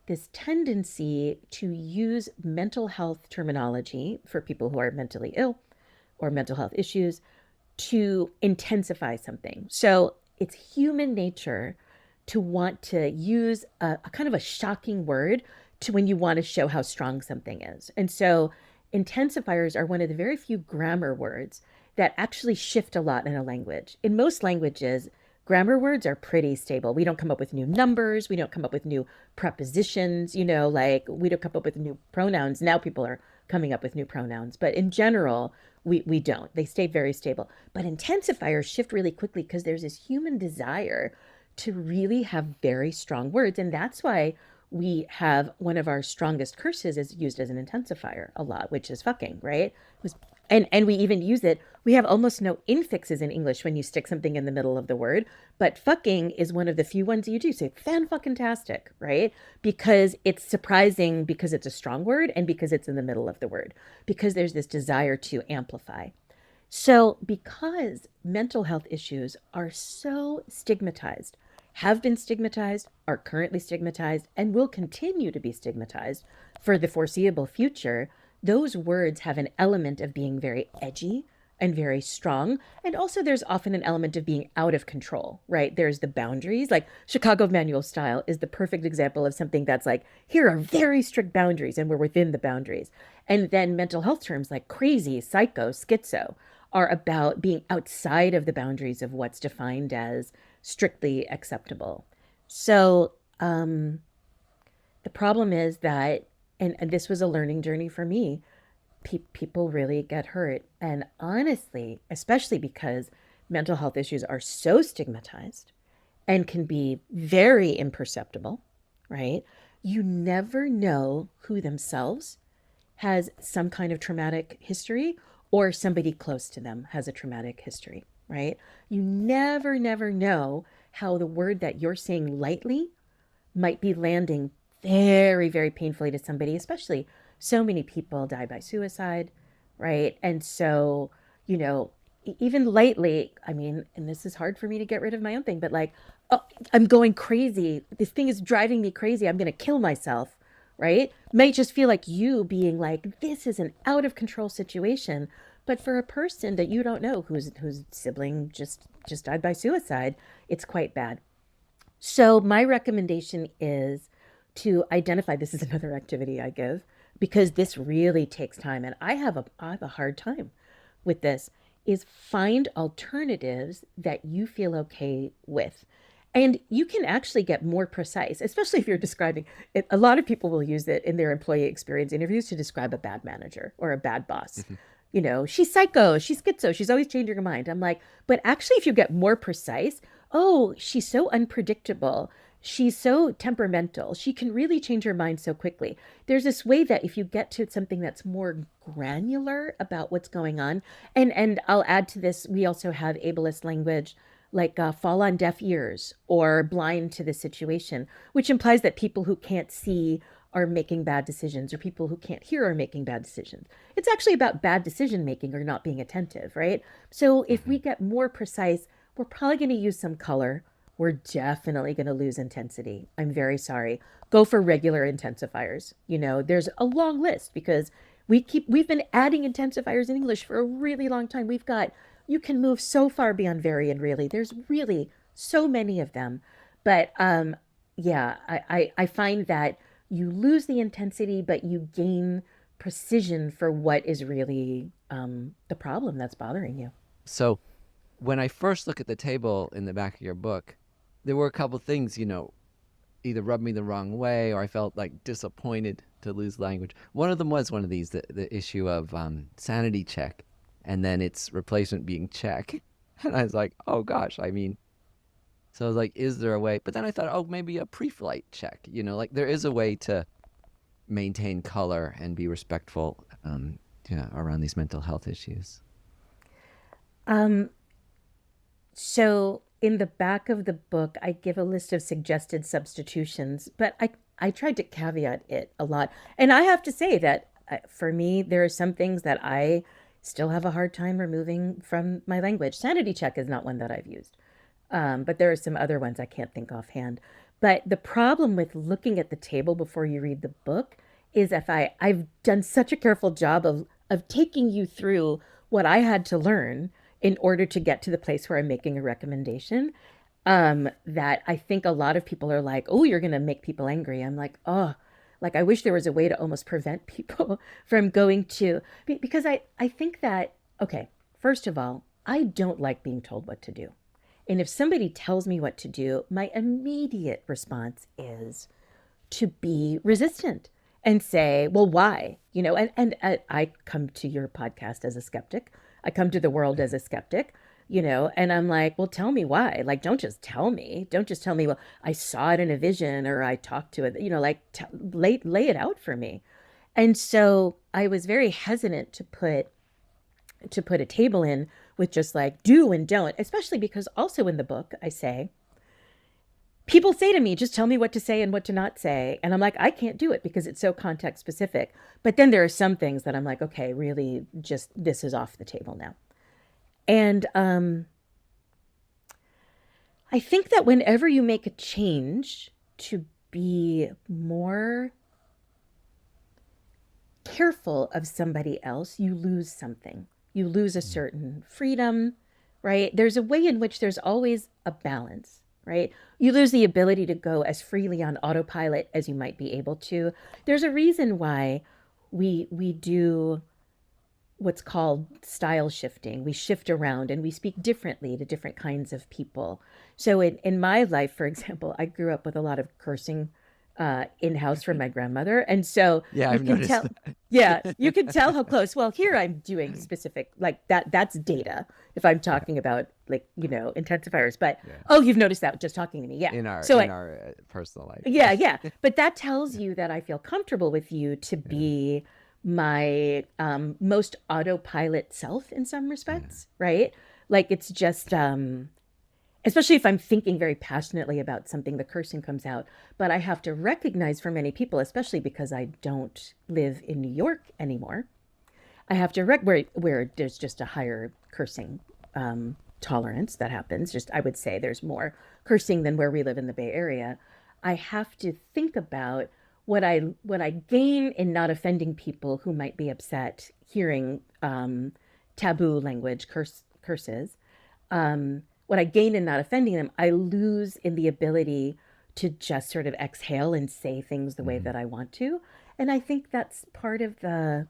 this tendency to use mental health terminology for people who are mentally ill or mental health issues to intensify something. So it's human nature to want to use a kind of a shocking word to when you want to show how strong something is. And so intensifiers are one of the very few grammar words that actually shift a lot in a language. In most languages, grammar words are pretty stable. We don't come up with new numbers. We don't come up with new prepositions, like we don't come up with new pronouns. Now people are coming up with new pronouns. But in general, we don't. They stay very stable. But intensifiers shift really quickly because there's this human desire to really have very strong words. And that's why we have one of our strongest curses is used as an intensifier a lot, which is fucking, right? It was And we even use it. We have almost no infixes in English when you stick something in the middle of the word, but fucking is one of the few ones you do. Say fan fucking tastic, right? Because it's surprising, because it's a strong word and because it's in the middle of the word, because there's this desire to amplify. So, because mental health issues are so stigmatized, have been stigmatized, are currently stigmatized, and will continue to be stigmatized for the foreseeable future, those words have an element of being very edgy and very strong. And also, there's often an element of being out of control, right? There's the boundaries. Like Chicago Manual Style is the perfect example of something that's like, here are very strict boundaries, and we're within the boundaries. And then mental health terms like crazy, psycho, schizo are about being outside of the boundaries of what's defined as strictly acceptable. So the problem is that, and this was a learning journey for me, people really get hurt. And honestly, especially because mental health issues are so stigmatized and can be very imperceptible, right? You never know who themselves has some kind of traumatic history or somebody close to them has a traumatic history, right? You never know how the word that you're saying lightly might be landing very, very painfully to somebody, especially so many people die by suicide, right? And so, you know, even lightly, I mean, and this is hard for me to get rid of my own thing, but like, oh, I'm going crazy. This thing is driving me crazy. I'm going to kill myself, right? Might just feel like you being like, this is an out of control situation. But for a person that you don't know whose sibling just died by suicide, it's quite bad. So my recommendation is to identify, this is another activity I give because this really takes time and I have a hard time with this, is find alternatives that you feel okay with. And you can actually get more precise, especially if you're describing it. A lot of people will use it in their employee experience interviews to describe a bad manager or a bad boss. Mhm. You know, she's psycho, she's schizo, she's always changing her mind. I'm like, but actually, if you get more precise, oh, she's so unpredictable. She's so temperamental. She can really change her mind so quickly. There's this way that if you get to something that's more granular about what's going on, and I'll add to this, we also have ableist language like fall on deaf ears or blind to the situation, which implies that people who can't see are making bad decisions or people who can't hear are making bad decisions. It's actually about bad decision making or not being attentive, right? So if we Mhm. get more precise, we're probably going to use some color. We're definitely going to lose intensity. I'm very sorry. Go for regular intensifiers. You know, there's a long list because we've been adding intensifiers in English for a really long time. We've got, you can move so far beyond very and really. There's really so many of them. But yeah, I find that you lose the intensity, but you gain precision for what is really the problem that's bothering you. So when I first look at the table in the back of your book, there were a couple things, either rubbed me the wrong way or I felt like disappointed to lose language. One of them was one of these, the issue of sanity check and then its replacement being check. And I was like, oh gosh, I mean, so I was like, is there a way? But then I thought, oh, maybe a pre-flight check, like there is a way to maintain color and be respectful around these mental health issues. Um, So in the back of the book, I give a list of suggested substitutions, but I tried to caveat it a lot. And I have to say that for me, there are some things that I still have a hard time removing from my language. Sanity check is not one that I've used, but there are some other ones I can't think offhand. But the problem with looking at the table before you read the book is if I've done such a careful job of taking you through what I had to learn in order to get to the place where I'm making a recommendation. That I think a lot of people are like, oh, you're going to make people angry. I'm like, oh, like I wish there was a way to almost prevent people from going to, because I think that, okay, first of all, I don't like being told what to do. And if somebody tells me what to do, my immediate response is to be resistant and say, well, why? And I come to your podcast as a skeptic. I come to the world as a skeptic, and I'm like, well, tell me why. Like, don't just tell me. Don't just tell me, well, I saw it in a vision or I talked to it, like lay it out for me. And so I was very hesitant to put to put a table in with just like do and don't, especially because also in the book I say, people say to me, just tell me what to say and what to not say. And I'm like, I can't do it because it's so context specific. But then there are some things that I'm like, okay, really, just this is off the table now. And I think that whenever you make a change to be more careful of somebody else, you lose something. You lose a certain freedom, right? There's a way in which there's always a balance, right? You lose the ability to go as freely on autopilot as you might be able to. There's a reason why we do what's called style shifting. We shift around and we speak differently to different kinds of people. So in my life, for example, I grew up with a lot of cursing in-house from my grandmother. And so Yeah, you I've can noticed tell, that. yeah, you can tell how close. Well, here I'm doing specific, like that's data. If I'm Yeah, talking about like, intensifiers, but yeah. oh, you've noticed that just talking to me. Yeah. In our So in I, our personal life. yeah, yeah. But that tells you that I feel comfortable with you to Yeah, be my most autopilot self in some yeah, respects, right? Like it's just, especially if I'm thinking very passionately about something, the cursing comes out. But I have to recognize for many people, especially because I don't live in New York anymore, I have to where there's just a higher cursing tolerance that happens. Just I would say there's more cursing than where we live in the Bay Area. I have to think about what I gain in not offending people who might be upset hearing taboo language, curses. What I gain in not offending them, I lose in the ability to just sort of exhale and say things the way mhm, that I want to. And I think that's part of the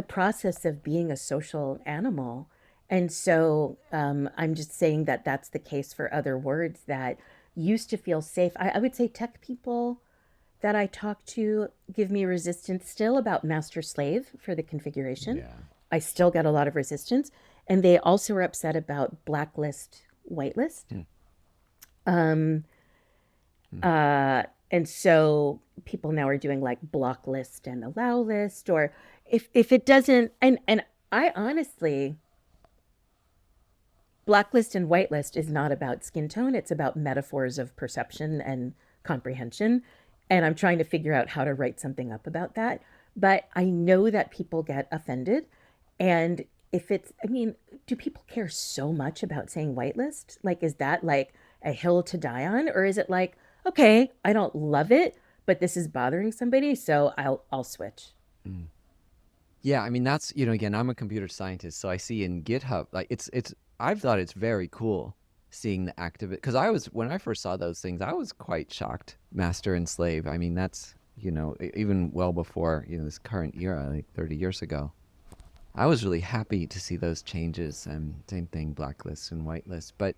process of being a social animal. And so I'm just saying that that's the case for other words that used to feel safe. I would say tech people that I talk to give me resistance still about master slave for the configuration. yeah. I still get a lot of resistance. And they also are upset about blacklist, whitelist. Hmm, Um, hmm. and so people now are doing like block list and allow list, or if it doesn't, and I honestly, blacklist and whitelist is not about skin tone. It's about metaphors of perception and comprehension. And I'm trying to figure out how to write something up about that. But I know that people get offended. And if it's, I mean, do people care so much about saying whitelist? Like, is that like a hill to die on? Or is it like, okay, I don't love it, but this is bothering somebody, so I'll switch. Mm. Yeah, I mean that's, again, I'm a computer scientist, so I see in GitHub like it's I've thought it's very cool seeing the activity because I was when I first saw those things, I was quite shocked. Master and slave. I mean, that's, even well before, this current era, like 30 years ago. I was really happy to see those changes and same thing, blacklist and whitelist. But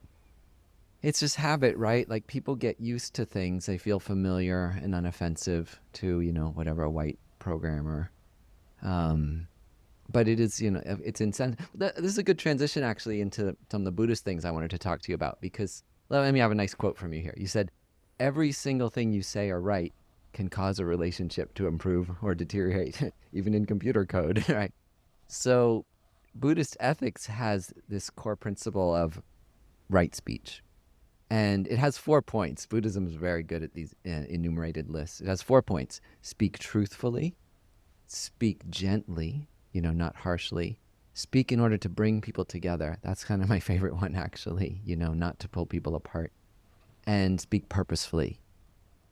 it's just habit, right? Like people get used to things, they feel familiar and unoffensive to, whatever a white programmer. Um, but it is, it's insensitive. This is a good transition actually into some of the Buddhist things I wanted to talk to you about because let me have a nice quote from you here. You said, every single thing you say or write can cause a relationship to improve or deteriorate, even in computer code, right? So Buddhist ethics has this core principle of right speech. And it has 4 points. Buddhism is very good at these enumerated lists. It has 4 points. Speak truthfully, speak gently, not harshly. Speak in order to bring people together. That's kind of my favorite one, actually, not to pull people apart. And speak purposefully.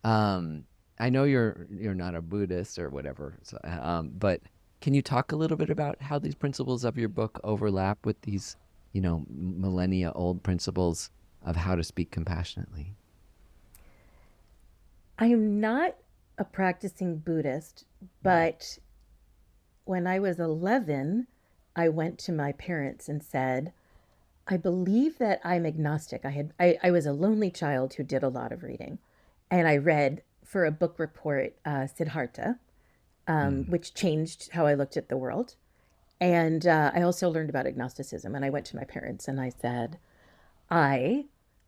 I know you're not a Buddhist or whatever, so, but can you talk a little bit about how these principles of your book overlap with these, millennia old principles of how to speak compassionately? I'm not a practicing Buddhist, Mm, but when I was 11, I went to my parents and said, I believe that I'm agnostic. I was a lonely child who did a lot of reading. And I read for a book report Siddhartha, mm, which changed how I looked at the world. And I also learned about agnosticism. And I went to my parents and I said, I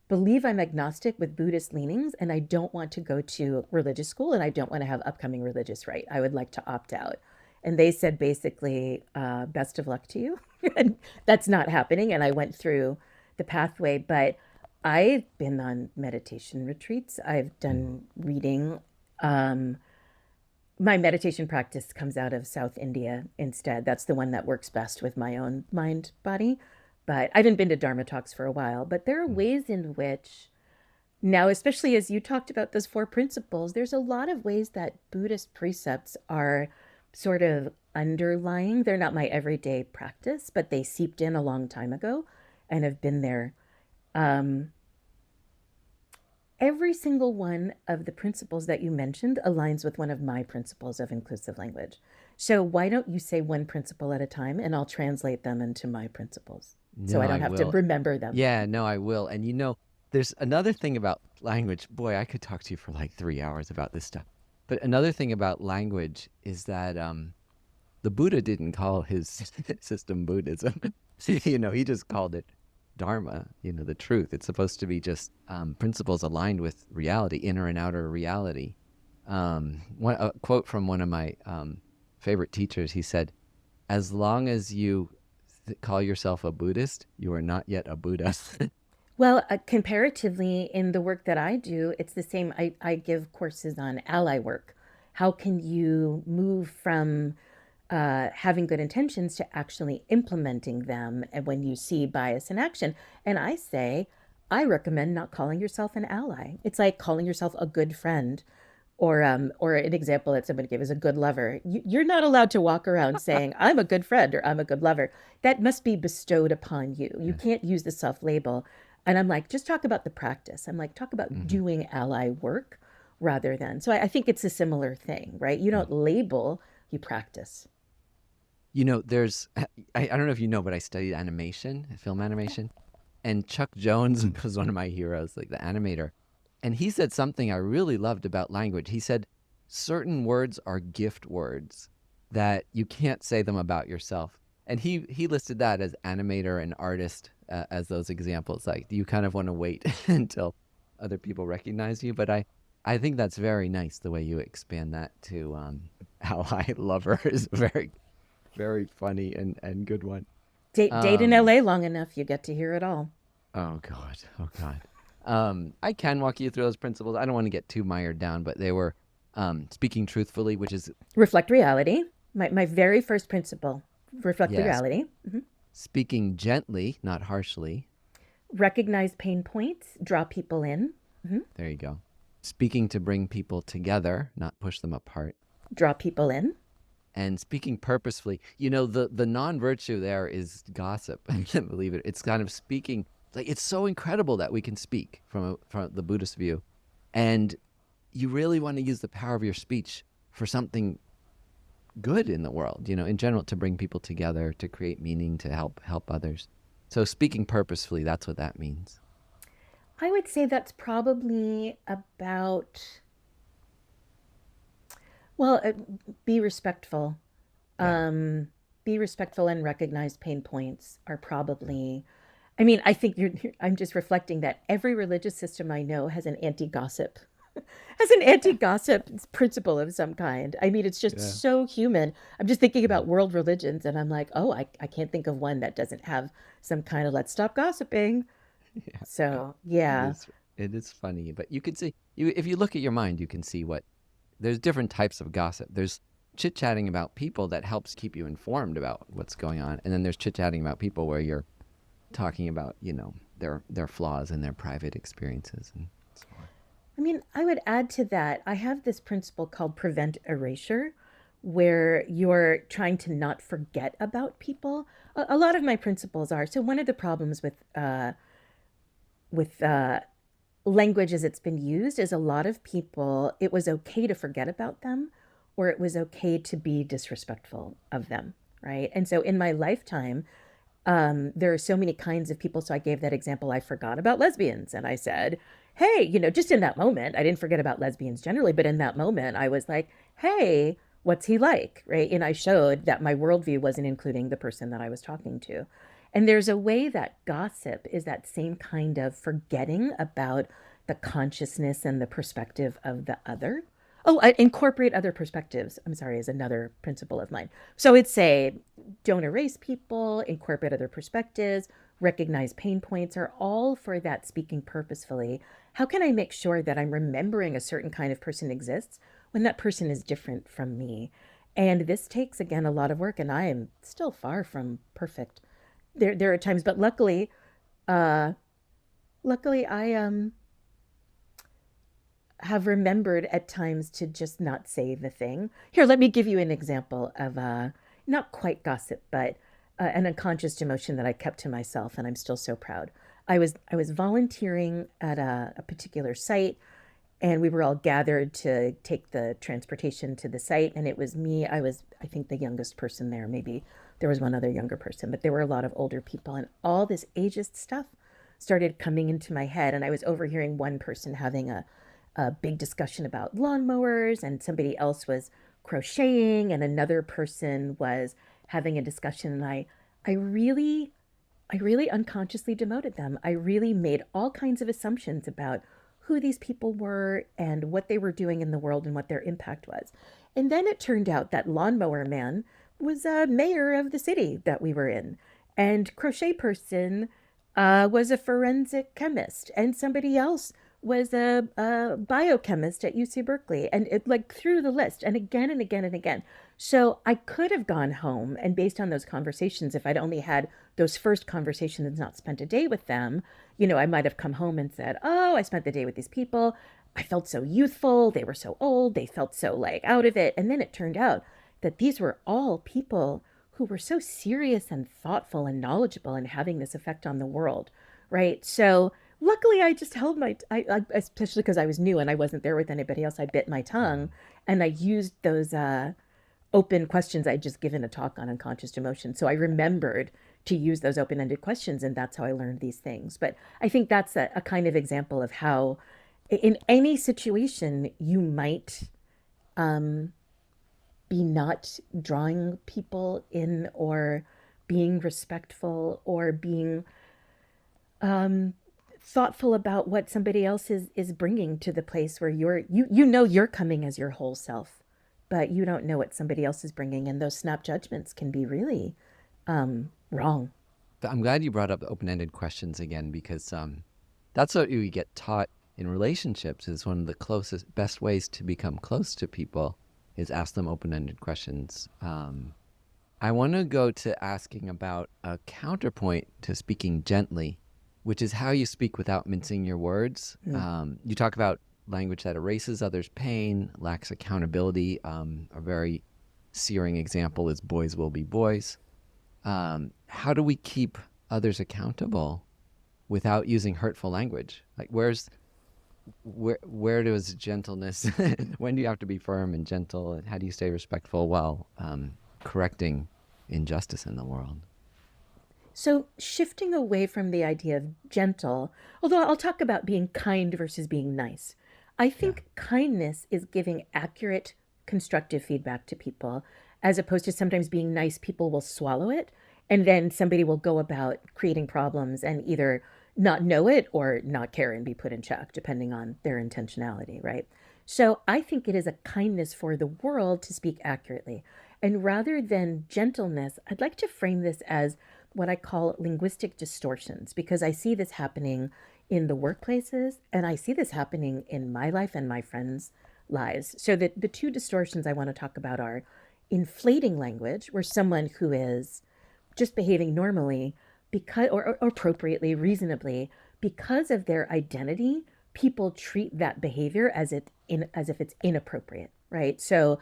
believe I'm agnostic with Buddhist leanings, and I don't want to go to religious school, and I don't want to have upcoming religious rite. I would like to opt out. And they said basically, best of luck to you. And that's not happening. And I went through the pathway, but I've been on meditation retreats. I've Mm. done reading. Um, my meditation practice comes out of South India instead. That's the one that works best with my own mind body. But I haven't been to Dharma talks for a while. But there are Mm. ways in which now, especially as you talked about those four principles, there's a lot of ways that Buddhist precepts are sort of underlying. They're not my everyday practice, but they seeped in a long time ago and have been there. Um, every single one of the principles that you mentioned aligns with one of my principles of inclusive language. So why don't you say one principle at a time and I'll translate them into my principles so No, I I don't have to will. remember them. Yeah, no, I will. And there's another thing about language. Boy, I could talk to you for like 3 hours about this stuff. But another thing about language is that the Buddha didn't call his system Buddhism. He just called it Dharma, the truth. It's supposed to be just principles aligned with reality, inner and outer reality. A quote from one of my favorite teachers, he said, as long as you call yourself a Buddhist, you are not yet a Buddha. Well, comparatively, in the work that I do, it's the same. I give courses on ally work. How can you move from having good intentions to actually implementing them and when you see bias in action? And I say, I recommend not calling yourself an ally. It's like calling yourself a good friend. Or an example that somebody gave is a good lover. You're not allowed to walk around saying, I'm a good friend or I'm a good lover. That must be bestowed upon you. You can't use the self label. And I'm like, just talk about the practice. I'm like, talk about Mhm. doing ally work rather than. So I think it's a similar thing, right? You don't label, you practice. There's, I don't know if you know, but I studied animation, film animation. And Chuck Jones was one of my heroes, like the animator. And he said something I really loved about language. He said, certain words are gift words that you can't say them about yourself. And he listed that as animator and artist as those examples. Like you kind of want to wait until other people recognize you. But I think that's very nice the way you expand that to ally lover is very, very funny and good one. Date in Um, LA long enough, you get to hear it all. Oh God. Oh God. I can walk you through those principles. I don't want to get too mired down, but they were speaking truthfully, which is Reflect reality. My very first principle, reflect the yes, reality. speaking gently, not harshly. Recognize pain points, draw people in. There you go. Speaking to bring people together, not push them apart. Draw people in. And speaking purposefully. The non-virtue there is gossip. I can't believe it. It's kind of speaking like it's so incredible that we can speak from the Buddhist view. And you really want to use the power of your speech for something good in the world, in general, to bring people together, to create meaning, to help others. So speaking purposefully, that's what that means. I would say that's probably about, well, be respectful. Yeah. Be respectful and recognize pain points are probably, I mean, I think I'm just reflecting that every religious system I know has an anti gossip as an anti-gossip principle of some kind. I mean, it's just Yeah. so human. I'm just thinking Mhm. about world religions and I'm like, oh, I can't think of one that doesn't have some kind of let's stop gossiping. Yeah. So, It yeah. is it is funny, but you could see if you look at your mind, you can see what there's different types of gossip. There's chit-chatting about people that helps keep you informed about what's going on. And then there's chit-chatting about people where you're talking about, their flaws and their private experiences and so on. I mean, I would add to that, I have this principle called prevent erasure, where you're trying to not forget about people. A lot of my principles are so. One of the problems with language as it's been used is a lot of people, it was okay to forget about them or it was okay to be disrespectful of them, right? And so in my lifetime, there are so many kinds of people. So I gave that example. I forgot about lesbians and I said, hey, just in that moment, I didn't forget about lesbians generally, but in that moment, I was like, hey, what's he like? Right. And I showed that my worldview wasn't including the person that I was talking to. And there's a way that gossip is that same kind of forgetting about the consciousness and the perspective of the other. Oh, incorporate other perspectives, I'm sorry, is another principle of mine. So it's say, don't erase people, incorporate other perspectives, recognize pain points are all for that speaking purposefully. How can I make sure that I'm remembering a certain kind of person exists when that person is different from me? And this takes, again, a lot of work, and I am still far from perfect. There are times, but uh, luckily, I have remembered at times to just not say the thing. Here, let me give you an example of not quite gossip, but an unconscious emotion that I kept to myself, and I'm still so proud. I was volunteering at a particular site, and we were all gathered to take the transportation to the site, and it was me. I was, I think, the youngest person there. Maybe there was one other younger person, but there were a lot of older people, and all this ageist stuff started coming into my head, and I was overhearing one person having a big discussion about lawnmowers, and somebody else was crocheting, and another person was having a discussion, and I really unconsciously demoted them. I really made all kinds of assumptions about who these people were and what they were doing in the world and what their impact was. And then it turned out that lawnmower man was a mayor of the city that we were in. And crochet person was a forensic chemist. And somebody else was a biochemist at UC Berkeley. And it like through the list and again and again and again. So I could have gone home and based on those conversations, if I'd only had those first conversations and not spent a day with them, I might have come home and said, oh, I spent the day with these people. I felt so youthful. They were so old. They felt so like out of it. And then it turned out that these were all people who were so serious and thoughtful and knowledgeable and having this effect on the world. Right. So luckily I just held especially because I was new and I wasn't there with anybody else. I bit my tongue and I used those, open questions I'd just given a talk on unconscious emotion. So I remembered to use those open ended questions, and that's how I learned these things. But I think that's a kind of example of how, in any situation, you might um, be not drawing people in or being respectful or being um, thoughtful about what somebody else is bringing to the place where you're coming as your whole self, but you don't know what somebody else is bringing, and those snap judgments can be really wrong. I'm glad you brought up the open-ended questions again because that's what we get taught in relationships is one of the closest, best ways to become close to people is ask them open-ended questions. I want to go to asking about a counterpoint to speaking gently, which is how you speak without mincing your words. You talk about language that erases others' pain, lacks accountability. A very searing example is boys will be boys. How do we keep others accountable without using hurtful language? Like where does gentleness, when do you have to be firm and gentle? And how do you stay respectful while correcting injustice in the world? So shifting away from the idea of gentle, although I'll talk about being kind versus being nice. I Yeah. think kindness is giving accurate, constructive feedback to people, as opposed to sometimes being nice, people will swallow it, and then somebody will go about creating problems and either not know it or not care and be put in check, depending on their intentionality, right? So I think it is a kindness for the world to speak accurately. And rather than gentleness, I'd like to frame this as what I call linguistic distortions, because I see this happening in the workplaces and I see this happening in my life and my friends' lives. So the two distortions I want to talk about are inflating language, where someone who is just behaving normally because or appropriately, reasonably, because of their identity, people treat that behavior as if it's inappropriate, right? So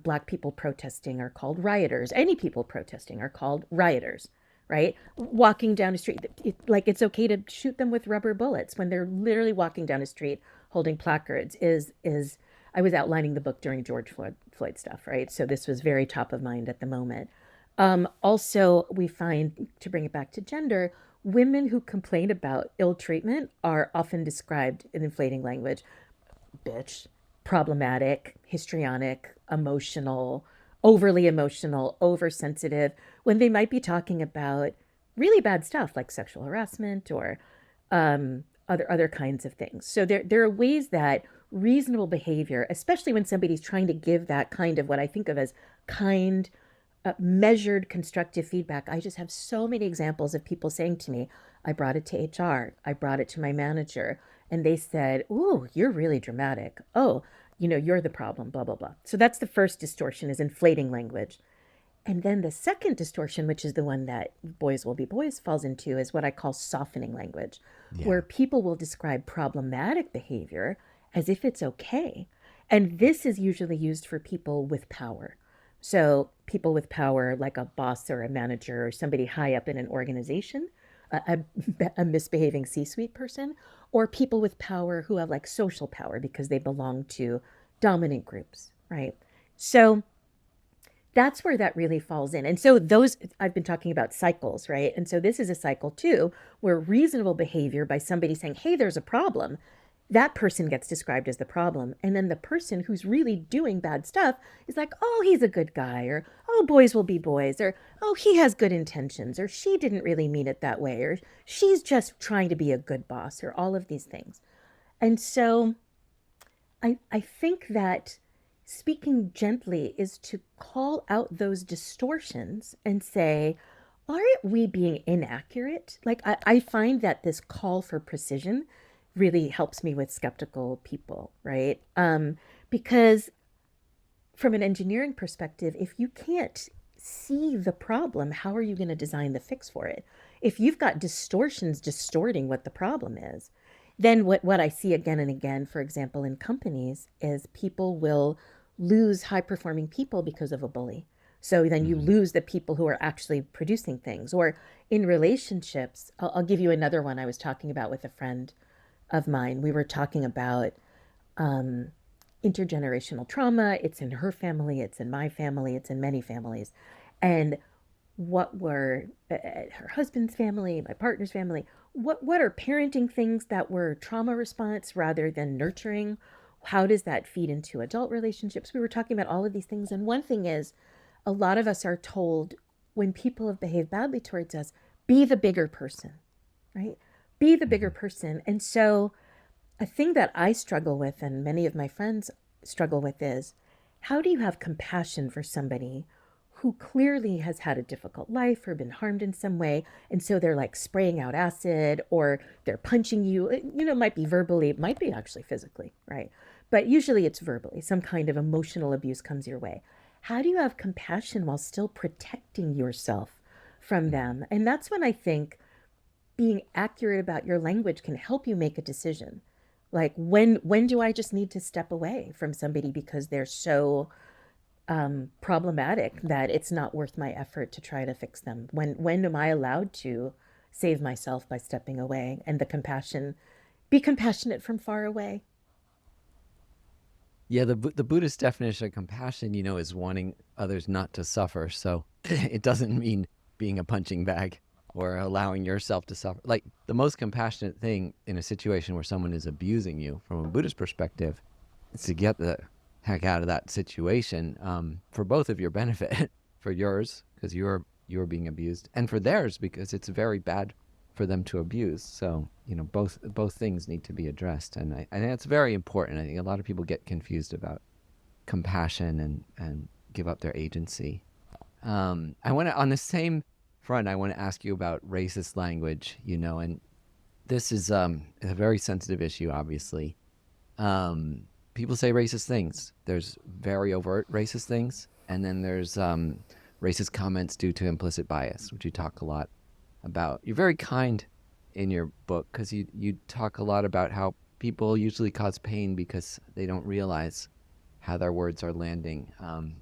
black people protesting are called rioters. Any people protesting are called rioters, right? Walking down a street, like it's okay to shoot them with rubber bullets when they're literally walking down a street holding placards. Is I was outlining the book during George Floyd stuff, right? So this was very top of mind at the moment. Also, we find, to bring it back to gender, women who complain about ill treatment are often described in inflating language: bitch, problematic, histrionic, emotional, oversensitive, when they might be talking about really bad stuff like sexual harassment or other kinds of things. So there are ways that reasonable behavior, especially when somebody's trying to give that kind of what I think of as kind, measured, constructive feedback. I just have so many examples of people saying to me, I brought it to HR, I brought it to my manager, and they said, "Ooh, you're really dramatic. Oh, you're the problem, blah, blah, blah." So that's the first distortion, is inflating language. And then the second distortion, which is the one that Boys Will Be Boys falls into, is what I call softening language, Yeah. where people will describe problematic behavior as if it's okay. And this is usually used for people with power. So, people with power, like a boss or a manager or somebody high up in an organization, a misbehaving C suite person, or people with power who have like social power because they belong to dominant groups, right? So, that's where that really falls in. And so those, I've been talking about cycles, right? And so this is a cycle too, where reasonable behavior by somebody saying, "Hey, there's a problem," that person gets described as the problem. And then the person who's really doing bad stuff is like, "Oh, he's a good guy," or "Oh, boys will be boys," or "Oh, he has good intentions," or "She didn't really mean it that way," or "She's just trying to be a good boss," or all of these things. And so I think that speaking gently is to call out those distortions and say, aren't we being inaccurate? Like, I find that this call for precision really helps me with skeptical people, right? Because from an engineering perspective, if you can't see the problem, how are you going to design the fix for it? If you've got distortions distorting what the problem is, then what I see again and again, for example, in companies, is people will lose high performing people because of a bully. So then you Mhm. lose the people who are actually producing things. Or in relationships, I'll give you another one I was talking about with a friend of mine. We were talking about um, intergenerational trauma. It's in her family, it's in my family, it's in many families. And what were her husband's family, my partner's family, what are parenting things that were trauma response rather than nurturing? How does that feed into adult relationships? We were talking about all of these things. And one thing is, a lot of us are told when people have behaved badly towards us, be the bigger person, right? Be the bigger Mhm. person. And so a thing that I struggle with, and many of my friends struggle with, is how do you have compassion for somebody who clearly has had a difficult life or been harmed in some way? And so they're like spraying out acid, or they're punching you. It might be verbally, it might be actually physically, right? But usually it's verbally. Some kind of emotional abuse comes your way. How do you have compassion while still protecting yourself from Mhm. them? And that's when I think being accurate about your language can help you make a decision. Like, when do I just need to step away from somebody because they're so problematic that it's not worth my effort to try to fix them? When am I allowed to save myself by stepping away? And the compassion, be compassionate from far away. Yeah, the Buddhist definition of compassion, is wanting others not to suffer. So it doesn't mean being a punching bag or allowing yourself to suffer. Like, the most compassionate thing in a situation where someone is abusing you from a Buddhist perspective is to get the heck out of that situation, for both of your benefit, for yours because you're being abused, and for theirs because it's very bad for them to abuse. So, both things need to be addressed, and I think that's very important. I think a lot of people get confused about compassion and give up their agency. I want to, on the same front, I want to ask you about racist language. And this is a very sensitive issue, obviously. People say racist things. There's very overt racist things, and then there's racist comments due to implicit bias, which you talk a lot about. You're very kind in your book because you talk a lot about how people usually cause pain because they don't realize how their words are landing.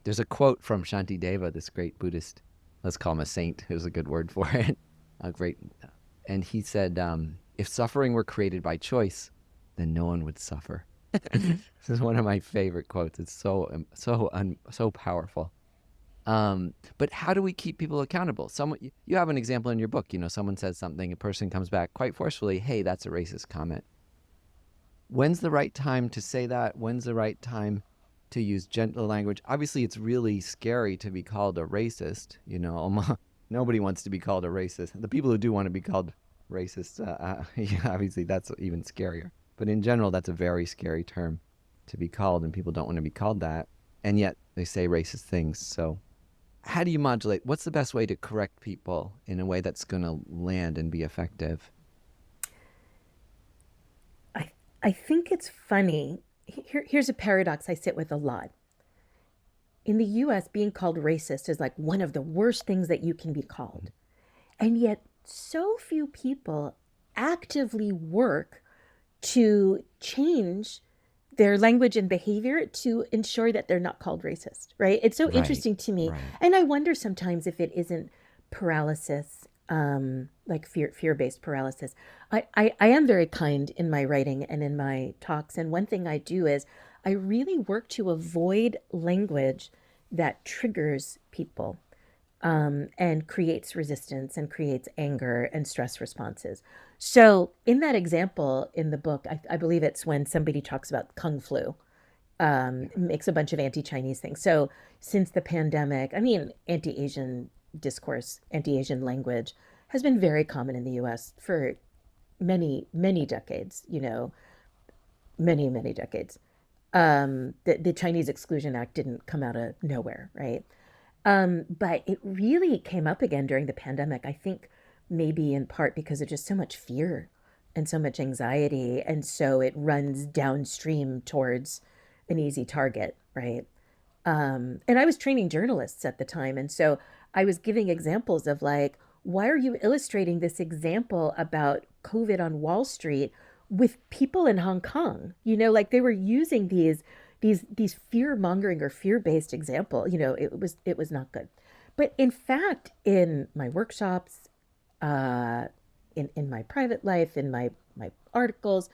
There's a quote from Shantideva, this great Buddhist, let's call him a saint, is a good word for it. A great, and he said, "If suffering were created by choice, then no one would suffer." This is one of my favorite quotes. It's so powerful. But how do we keep people accountable? Someone, you have an example in your book. Someone says something, a person comes back quite forcefully, "Hey, that's a racist comment." When's the right time to say that? When's the right time to use gentle language? Obviously, it's really scary to be called a racist. Nobody wants to be called a racist. The people who do want to be called racist, yeah, obviously, that's even scarier. But in general, that's a very scary term. to be called, and people don't want to be called that. And yet they say racist things. So how do you modulate? What's the best way to correct people in a way that's going to land and be effective? I think it's funny. Here's a paradox I sit with a lot. In the US, being called racist is like one of the worst things that you can be called. And yet, so few people actively work to change their language and behavior to ensure that they're not called racist, right? It's so Right, interesting to me. right. And I wonder sometimes if it isn't paralysis, like fear-based paralysis. I am very kind in my writing and in my talks. And one thing I do is I really work to avoid language that triggers people, and creates resistance and creates anger and stress responses. So, in that example in the book, I believe it's when somebody talks about Kung Flu, Yeah. makes a bunch of anti Chinese things. So, since the pandemic, I mean, anti Asian discourse, anti Asian language has been very common in the US for many decades, many decades. The Chinese Exclusion Act didn't come out of nowhere, right? But it really came up again during the pandemic. I think maybe in part because of just so much fear and so much anxiety. And so it runs downstream towards an easy target, right? And I was training journalists at the time. And so I was giving examples of like, why are you illustrating this example about COVID on Wall Street with people in Hong Kong? Like they were using these fear mongering or fear based example. It was not good. But in fact, in my workshops, uh, in my private life, in my articles,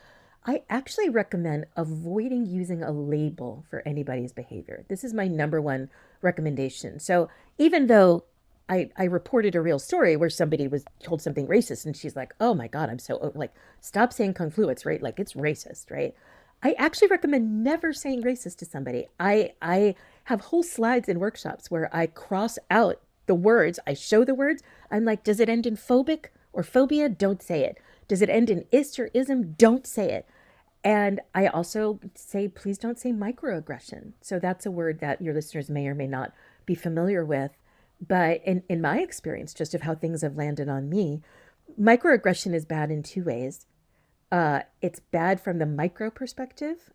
I actually recommend avoiding using a label for anybody's behavior. This is my number one recommendation. So even though I reported a real story where somebody was told something racist and she's like, oh my God, I'm so like, stop saying Kung Flu. It's right. Like it's racist, right? I actually recommend never saying racist to somebody. I have whole slides in workshops where I cross out the words. I show the words. I'm like, does it end in phobic or phobia? Don't say it. Does it end in ist or ism? Don't say it. And I also say, please don't say microaggression. So that's a word that your listeners may or may not be familiar with. But in my experience, just of how things have landed on me, microaggression is bad in two ways. It's bad from the micro perspective.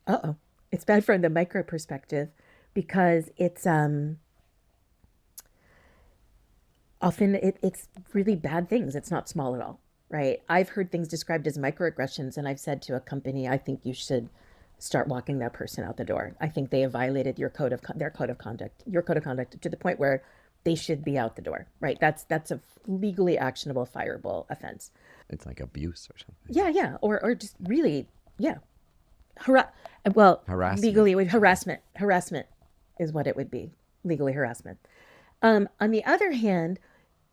It's bad from the micro perspective because it's often it's really bad things. It's not small at all, right? I've heard things described as microaggressions, and I've said to a company, I think you should start walking that person out the door. I think they have violated their code of conduct, your code of conduct to the point where they should be out the door, right? That's a legally actionable, fireable offense. It's like abuse or something. Yeah, or just really, yeah. Hara- well, Harassment. legally, harassment is what it would be, legally harassment. On the other hand,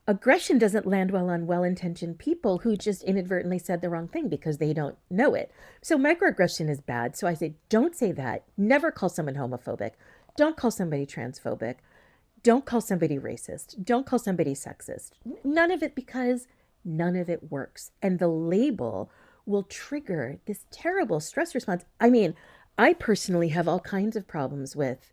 aggression doesn't land well on well-intentioned people who just inadvertently said the wrong thing because they don't know it. So microaggression is bad. So I say, don't say that. Never call someone homophobic. Don't call somebody transphobic. Don't call somebody racist. Don't call somebody sexist. None of it, because none of it works. And the label will trigger this terrible stress response. I mean, I personally have all kinds of problems with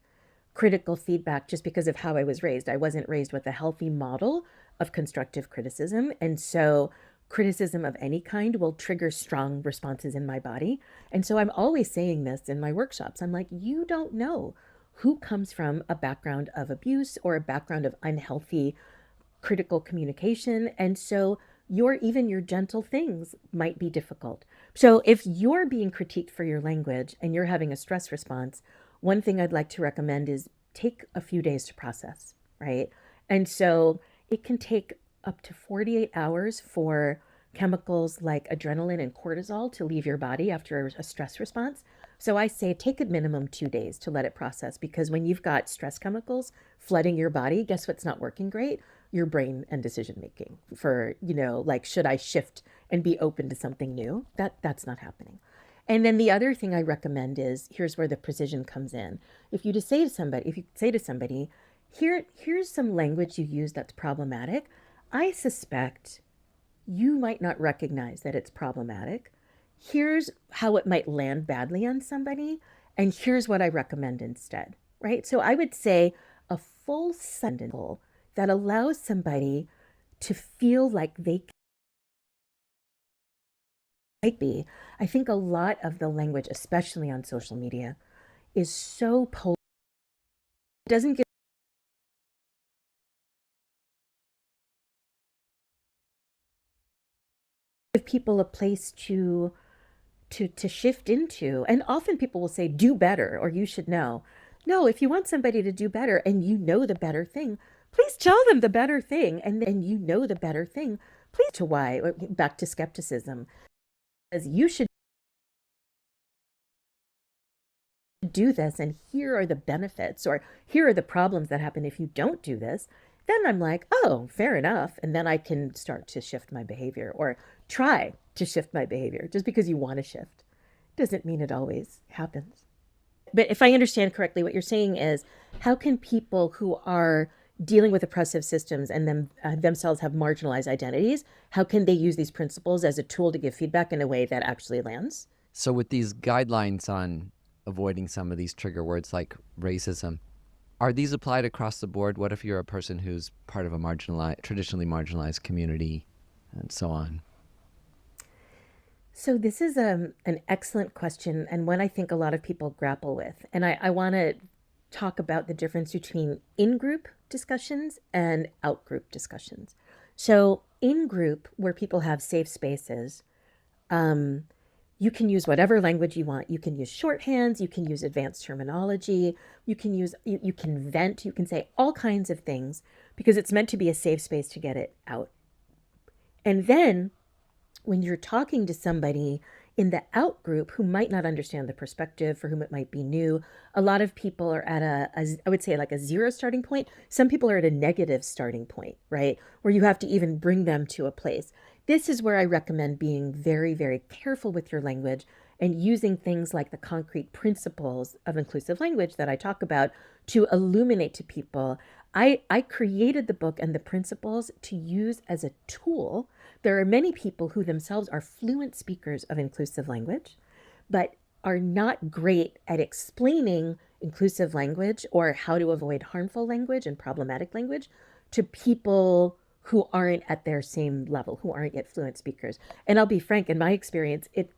critical feedback just because of how I was raised. I wasn't raised with a healthy model of constructive criticism. And so criticism of any kind will trigger strong responses in my body. And so I'm always saying this in my workshops. I'm like, you don't know who comes from a background of abuse or a background of unhealthy critical communication. And so even your gentle things might be difficult. So if you're being critiqued for your language and you're having a stress response, one thing I'd like to recommend is take a few days to process, right? And so it can take up to 48 hours for chemicals like adrenaline and cortisol to leave your body after a stress response. So I say take a minimum 2 days to let it process, because when you've got stress chemicals flooding your body, guess what's not working great? Your brain and decision making for, like, should I shift and be open to something new? That's not happening. And then the other thing I recommend is, here's where the precision comes in. If you say to somebody, here's some language you use that's problematic, I suspect you might not recognize that it's problematic. Here's how it might land badly on somebody. And here's what I recommend instead, right? So I would say a full sentence that allows somebody to feel like they might be. I think a lot of the language, especially on social media, is so polar. It doesn't give people a place to shift into. And often people will say, do better, or you should know. No, if you want somebody to do better and you know the better thing, please tell them the better thing. And then you know the better thing, please to why, back to skepticism, as you should do this, and here are the benefits, or here are the problems that happen if you don't do this. Then I'm like, oh, fair enough. And then I can start to shift my behavior, or try to shift my behavior. Just because you want to shift doesn't mean it always happens. But if I understand correctly, what you're saying is, how can people who are dealing with oppressive systems and themselves have marginalized identities, how can they use these principles as a tool to give feedback in a way that actually lands? So with these guidelines on avoiding some of these trigger words like racism, are these applied across the board? What if you're a person who's part of a traditionally marginalized community and so on? So this is an excellent question, and one I think a lot of people grapple with. And I want to talk about the difference between in-group discussions and out-group discussions. So in-group, where people have safe spaces, um, you can use whatever language you want. You can use shorthands, you can use advanced terminology, you can vent, you can say all kinds of things because it's meant to be a safe space to get it out. And then when you're talking to somebody in the out group who might not understand the perspective, for whom it might be new, a lot of people are at I would say like a zero starting point. Some people are at a negative starting point, right? Where you have to even bring them to a place. This is where I recommend being very, very careful with your language and using things like the concrete principles of inclusive language that I talk about to illuminate to people. I created the book and the principles to use as a tool. There are many people who themselves are fluent speakers of inclusive language, but are not great at explaining inclusive language or how to avoid harmful language and problematic language to people who aren't at their same level, who aren't yet fluent speakers. And I'll be frank, in my experience, it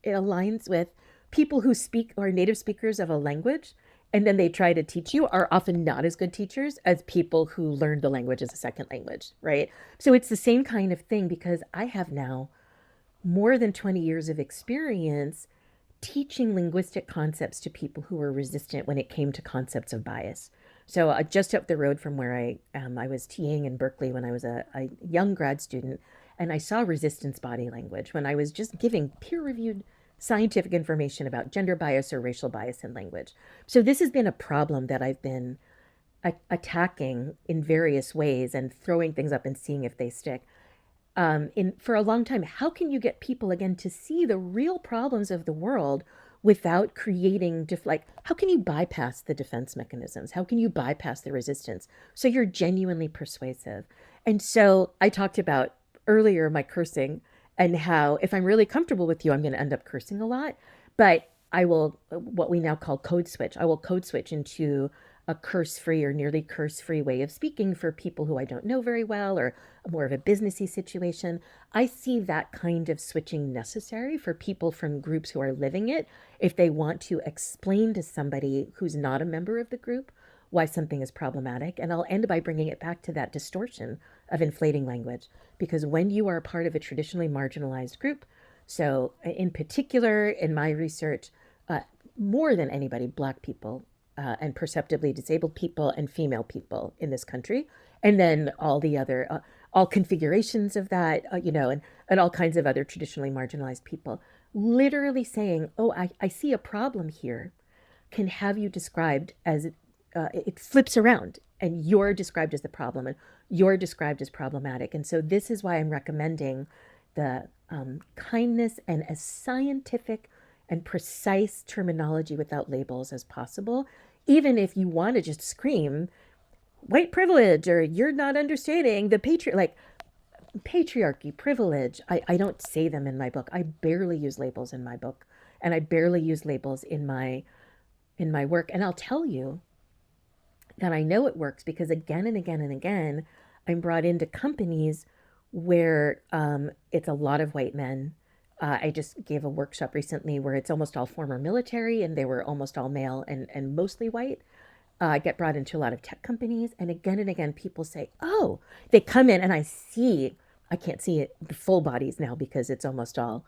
aligns with people who speak or are native speakers of a language and then they try to teach you are often not as good teachers as people who learned the language as a second language, right? So it's the same kind of thing because I have now more than 20 years of experience teaching linguistic concepts to people who were resistant when it came to concepts of bias. So just up the road from where I was TAing in Berkeley when I was a young grad student, and I saw resistance body language when I was just giving peer-reviewed scientific information about gender bias or racial bias in language. So this has been a problem that I've been attacking in various ways and throwing things up and seeing if they stick. For a long time, how can you get people again to see the real problems of the world without creating like how can you bypass the defense mechanisms? How can you bypass the resistance so you're genuinely persuasive? And so I talked about earlier my cursing and how if I'm really comfortable with you, I'm going to end up cursing a lot, but I will what we now call code switch. I will code switch into a curse-free or nearly curse-free way of speaking for people who I don't know very well or more of a businessy situation. I see that kind of switching necessary for people from groups who are living it if they want to explain to somebody who's not a member of the group why something is problematic. And I'll end by bringing it back to that distortion of inflating language. Because when you are part of a traditionally marginalized group, so in particular in my research, more than anybody, Black people, and perceptibly disabled people and female people in this country, and then all the other, all configurations of that, and all kinds of other traditionally marginalized people, literally saying, oh, I see a problem here, can have you described as, it flips around and you're described as the problem and you're described as problematic. And so this is why I'm recommending the kindness and as scientific and precise terminology without labels as possible, even if you want to just scream white privilege or you're not understanding the patriarchy, privilege. I don't say them in my book. I barely use labels in my book, and I barely use labels in my in my work. And I'll tell you that I know it works because again and again and again, I'm brought into companies where it's a lot of white men. I just gave a workshop recently where it's almost all former military and they were almost all male and mostly white. I get brought into a lot of tech companies, and again, people say, oh, they come in and I can't see it, the full bodies now because it's almost all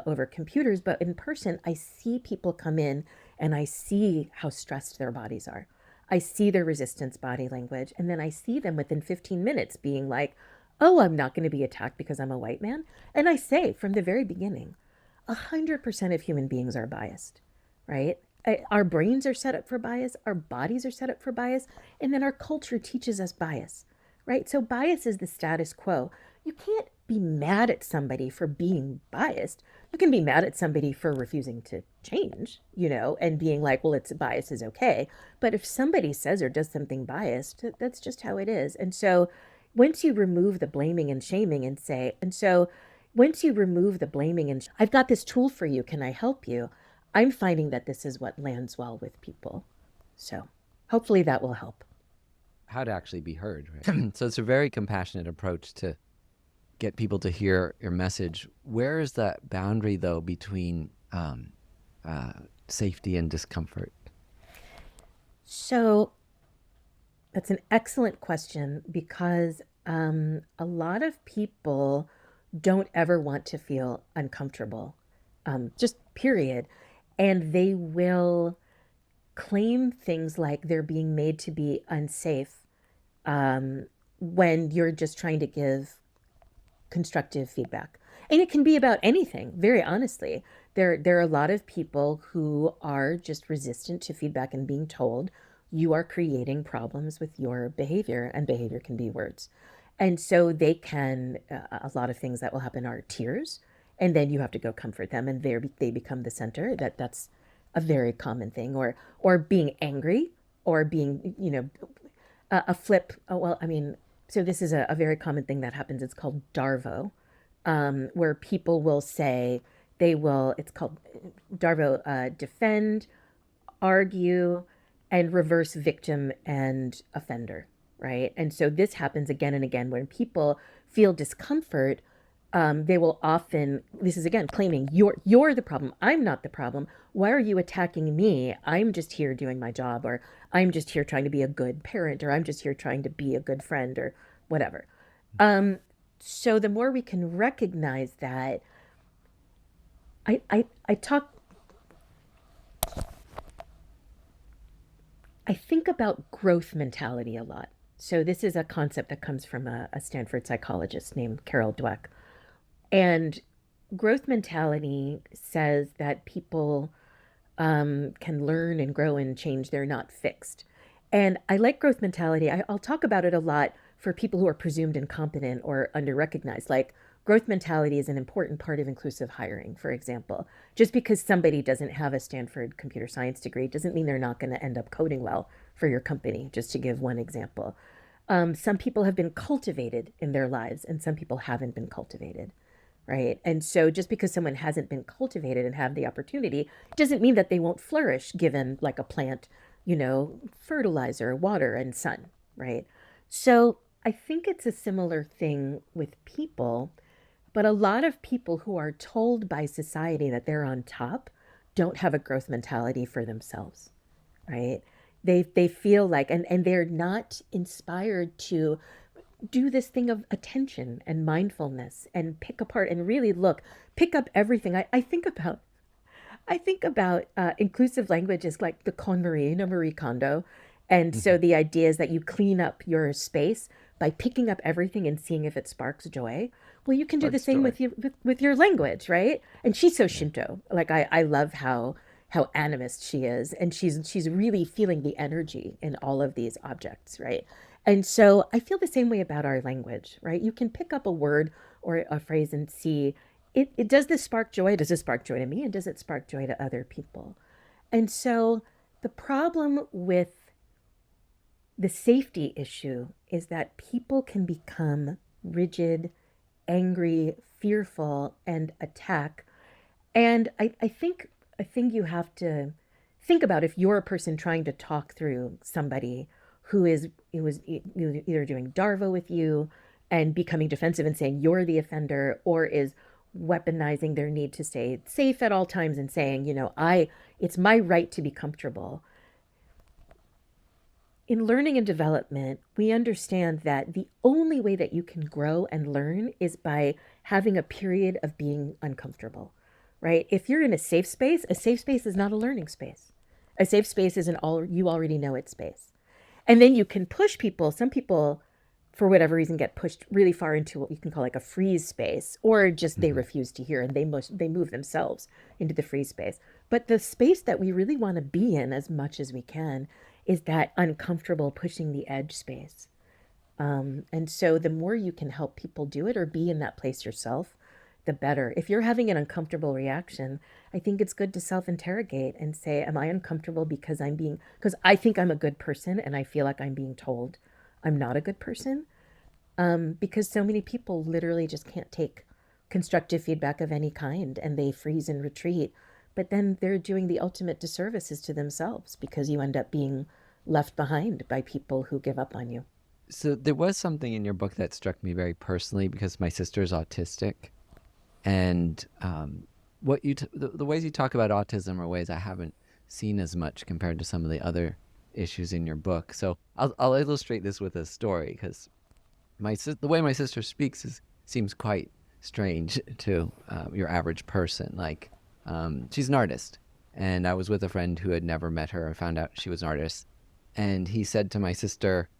over computers, but in person, I see people come in and I see how stressed their bodies are. I see their resistance body language, and then I see them within 15 minutes being like, oh, I'm not going to be attacked because I'm a white man. And I say from the very beginning, 100% of human beings are biased, right? Our brains are set up for bias, our bodies are set up for bias, and then our culture teaches us bias, right? So bias is the status quo. You can't be mad at somebody for being biased. You can be mad at somebody for refusing to change, and being like, well, it's bias is okay. But if somebody says or does something biased, that's just how it is. And so once you remove the blaming and shaming and say, and so once you remove the blaming and I've got this tool for you, can I help you? I'm finding that this is what lands well with people. So hopefully that will help. How to actually be heard, right? So it's a very compassionate approach to get people to hear your message. Where is that boundary, though, between safety and discomfort? So that's an excellent question because a lot of people don't ever want to feel uncomfortable, just period. And they will claim things like they're being made to be unsafe when you're just trying to give constructive feedback. And it can be about anything, very honestly. There are a lot of people who are just resistant to feedback and being told you are creating problems with your behavior, and behavior can be words. And so they can, a lot of things that will happen are tears, and then you have to go comfort them, and they become the center. That's a very common thing, or being angry, or being, a flip. Oh, well, I mean, so this is a very common thing that happens. It's called Darvo, where people will say it's called Darvo, defend, argue, and reverse victim and offender, right? And so this happens again and again when people feel discomfort. They will often, this is again claiming you're the problem. I'm not the problem. Why are you attacking me? I'm just here doing my job, or I'm just here trying to be a good parent, or I'm just here trying to be a good friend, or whatever. So the more we can recognize that, I think about growth mentality a lot. So this is a concept that comes from a Stanford psychologist named Carol Dweck. And growth mentality says that people can learn and grow and change. They're not fixed. And I like growth mentality. I'll talk about it a lot for people who are presumed incompetent or under-recognized. Like, growth mentality is an important part of inclusive hiring, for example. Just because somebody doesn't have a Stanford computer science degree doesn't mean they're not going to end up coding well for your company, just to give one example. Some people have been cultivated in their lives, and some people haven't been cultivated, right? And so just because someone hasn't been cultivated and have the opportunity doesn't mean that they won't flourish given, like a plant, fertilizer, water, and sun, right? So I think it's a similar thing with people, but a lot of people who are told by society that they're on top don't have a growth mentality for themselves, right? They feel like, and they're not inspired to do this thing of attention and mindfulness and pick apart and really pick up everything. I think about inclusive language as like the KonMari, Marie Kondo. And so the idea is that you clean up your space by picking up everything and seeing if it sparks joy. Well, you can do the same with your language, right? And she's so Shinto. Like, I love how animist she is, and she's really feeling the energy in all of these objects, right? And so I feel the same way about our language, right? You can pick up a word or a phrase and see it does this spark joy? Does it spark joy to me? And does it spark joy to other people? And so the problem with the safety issue is that people can become rigid, angry, fearful, and attack. And I think a thing you have to think about if you're a person trying to talk through somebody who was either doing Darvo with you and becoming defensive and saying you're the offender, or is weaponizing their need to stay safe at all times and saying, it's my right to be comfortable. In learning and development, we understand that the only way that you can grow and learn is by having a period of being uncomfortable, right? If you're in a safe space is not a learning space. A safe space is an all you already know it space. And then you can push people. Some people, for whatever reason, get pushed really far into what you can call like a freeze space, or just they Hmm. refuse to hear and they move themselves into the freeze space. But the space that we really want to be in as much as we can is that uncomfortable pushing the edge space. And so the more you can help people do it or be in that place yourself, the better. If you're having an uncomfortable reaction, I think it's good to self interrogate and say, am I uncomfortable because I think I'm a good person and I feel like I'm being told I'm not a good person? Because so many people literally just can't take constructive feedback of any kind and they freeze and retreat. But then they're doing the ultimate disservices to themselves because you end up being left behind by people who give up on you. So there was something in your book that struck me very personally because my sister's autistic, and the ways you talk about autism are ways I haven't seen as much compared to some of the other issues in your book. So I'll illustrate this with a story because the way my sister speaks seems quite strange to your average person. Like, she's an artist, and I was with a friend who had never met her. I found out she was an artist, and he said to my sister,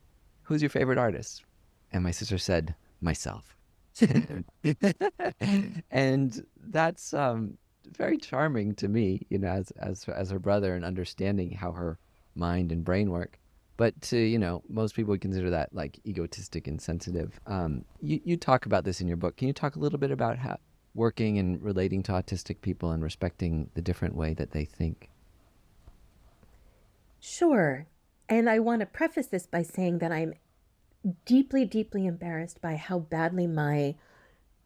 "Who's your favorite artist?" And my sister said, "Myself." And that's very charming to me, as her brother, and understanding how her mind and brain work. But to, most people would consider that like egotistic and sensitive. You talk about this in your book. Can you talk a little bit about how working and relating to autistic people and respecting the different way that they think? Sure. And I want to preface this by saying that I'm deeply, deeply embarrassed by how badly my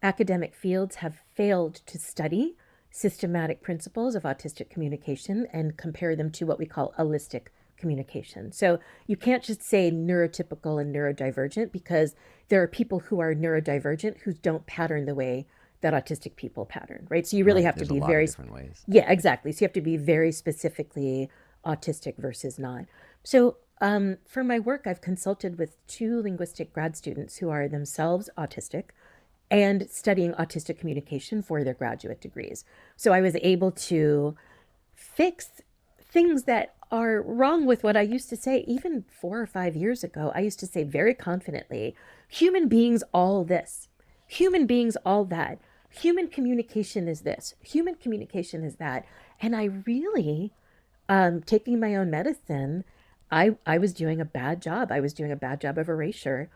academic fields have failed to study systematic principles of autistic communication and compare them to what we call holistic communication. So you can't just say neurotypical and neurodivergent, because there are people who are neurodivergent who don't pattern the way that autistic people pattern, right? So you really Right. have to There's a be lot of very, different ways. yeah, exactly. So you have to be very specifically autistic versus not. So for my work, I've consulted with two linguistic grad students who are themselves autistic and studying autistic communication for their graduate degrees. So I was able to fix things that are wrong with what I used to say even 4 or 5 years ago. I used to say very confidently, human beings all this, human beings all that, human communication is this, human communication is that. And I really, taking my own medicine, I was doing a bad job. I was doing a bad job of erasure.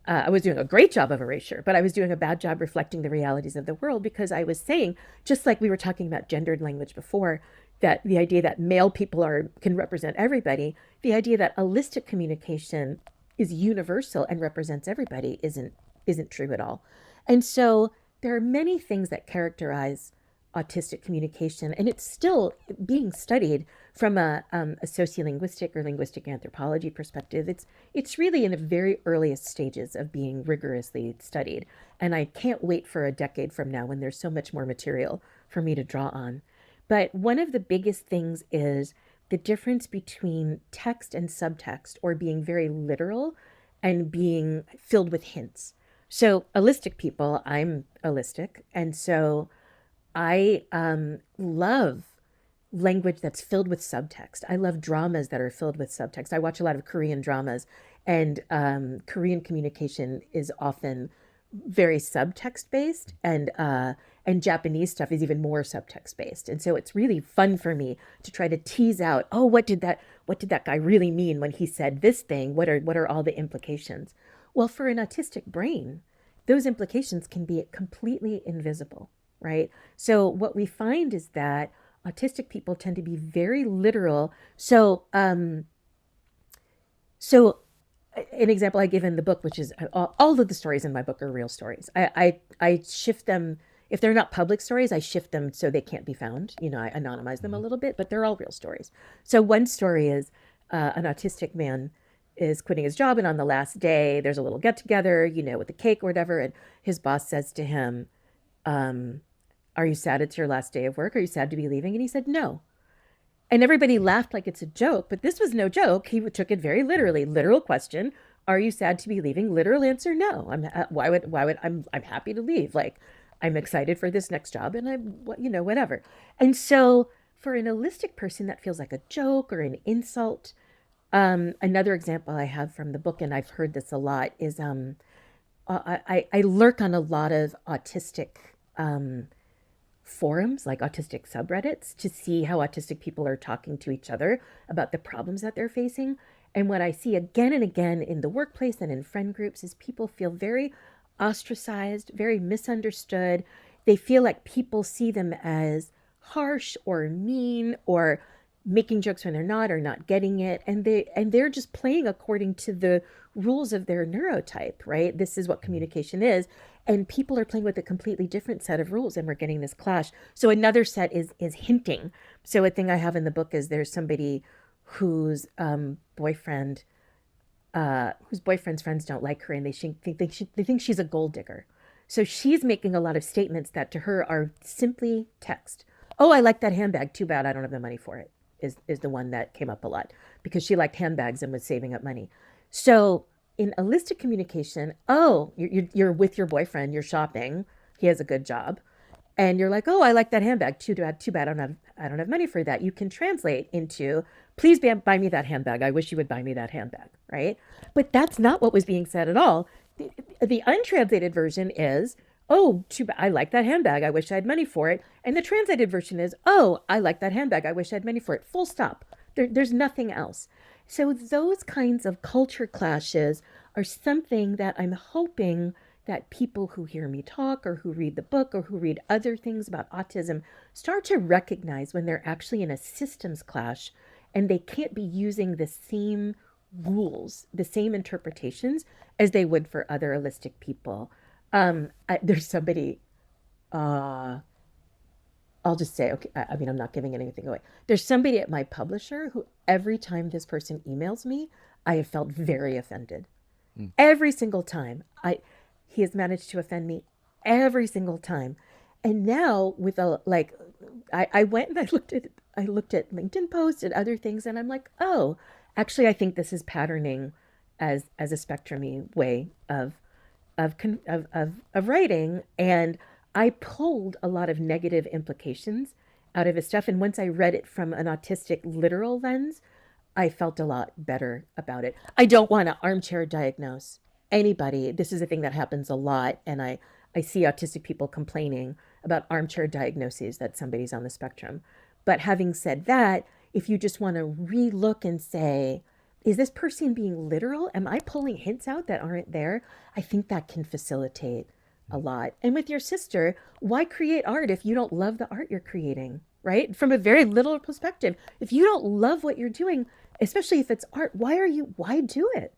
I was doing a great job of erasure, but I was doing a bad job reflecting the realities of the world, because I was saying, just like we were talking about gendered language before, that the idea that male people can represent everybody, the idea that holistic communication is universal and represents everybody isn't true at all. And so there are many things that characterize autistic communication, and it's still being studied from a sociolinguistic or linguistic anthropology perspective. It's really in the very earliest stages of being rigorously studied, and I can't wait for a decade from now when there's so much more material for me to draw on. But one of the biggest things is the difference between text and subtext, or being very literal and being filled with hints. So, holistic people, I'm holistic, and so I love language that's filled with subtext. I love dramas that are filled with subtext. I watch a lot of Korean dramas, and Korean communication is often very subtext based, and Japanese stuff is even more subtext based. And so it's really fun for me to try to tease out, oh, what did that guy really mean when he said this thing? What are all the implications? Well, for an autistic brain, those implications can be completely invisible, right? So what we find is that autistic people tend to be very literal. So an example I give in the book, which is all of the stories in my book are real stories. I shift them if they're not public stories, I shift them so they can't be found. I anonymize them a Mhm. little bit, but they're all real stories. So one story is an autistic man is quitting his job, and on the last day, there's a little get together, with a cake or whatever, and his boss says to him, um, "Are you sad it's your last day of work? Are you sad to be leaving?" And he said, "No." And everybody laughed like it's a joke, but this was no joke. He took it very literally. Literal question: Are you sad to be leaving? Literal answer: No. I'm happy to leave. Like, I'm excited for this next job, and whatever. And so for an holistic person, that feels like a joke or an insult. Another example I have from the book, and I've heard this a lot, is I lurk on a lot of autistic um, forums, like autistic subreddits, to see how autistic people are talking to each other about the problems that they're facing. And what I see again and again in the workplace and in friend groups is people feel very ostracized, very misunderstood. They feel like people see them as harsh or mean or making jokes when they're not, or not getting it, and they're just playing according to the rules of their neurotype, right? This is what communication is, and people are playing with a completely different set of rules, and we're getting this clash. So another set is hinting. So a thing I have in the book is there's somebody whose whose boyfriend's friends don't like her, and they think she's a gold digger. So she's making a lot of statements that to her are simply text. "Oh, I like that handbag. Too bad I don't have the money for it," is the one that came up a lot, because she liked handbags and was saving up money. So in holistic communication, oh, you're with your boyfriend, you're shopping, he has a good job, and you're like, "Oh, I like that handbag. Too bad I don't have money for that." You can translate into, "Please buy me that handbag. I wish you would buy me that handbag," right? But that's not what was being said at all. The untranslated version is, "Oh, too bad. I like that handbag. I wish I had money for it." And the translated version is, "Oh, I like that handbag. I wish I had money for it." Full stop. There's nothing else. So those kinds of culture clashes are something that I'm hoping that people who hear me talk, or who read the book, or who read other things about autism, start to recognize when they're actually in a systems clash, and they can't be using the same rules, the same interpretations as they would for other holistic people. There's somebody, uh, I'll just say, okay, I mean, I'm not giving anything away. There's somebody at my publisher who every time this person emails me, I have felt very offended. Mm. Every single time. He has managed to offend me every single time. And now with I went and I looked at LinkedIn posts and other things, and I'm like, "Oh, actually I think this is patterning as a spectrumy way of writing." And I pulled a lot of negative implications out of his stuff. And once I read it from an autistic literal lens, I felt a lot better about it. I don't want to armchair diagnose anybody. This is a thing that happens a lot. And I see autistic people complaining about armchair diagnoses that somebody's on the spectrum. But having said that, if you just want to relook and say, is this person being literal? Am I pulling hints out that aren't there? I think that can facilitate a lot. And with your sister, why create art if you don't love the art you're creating, right? From a very literal perspective, if you don't love what you're doing, especially if it's art, why do it?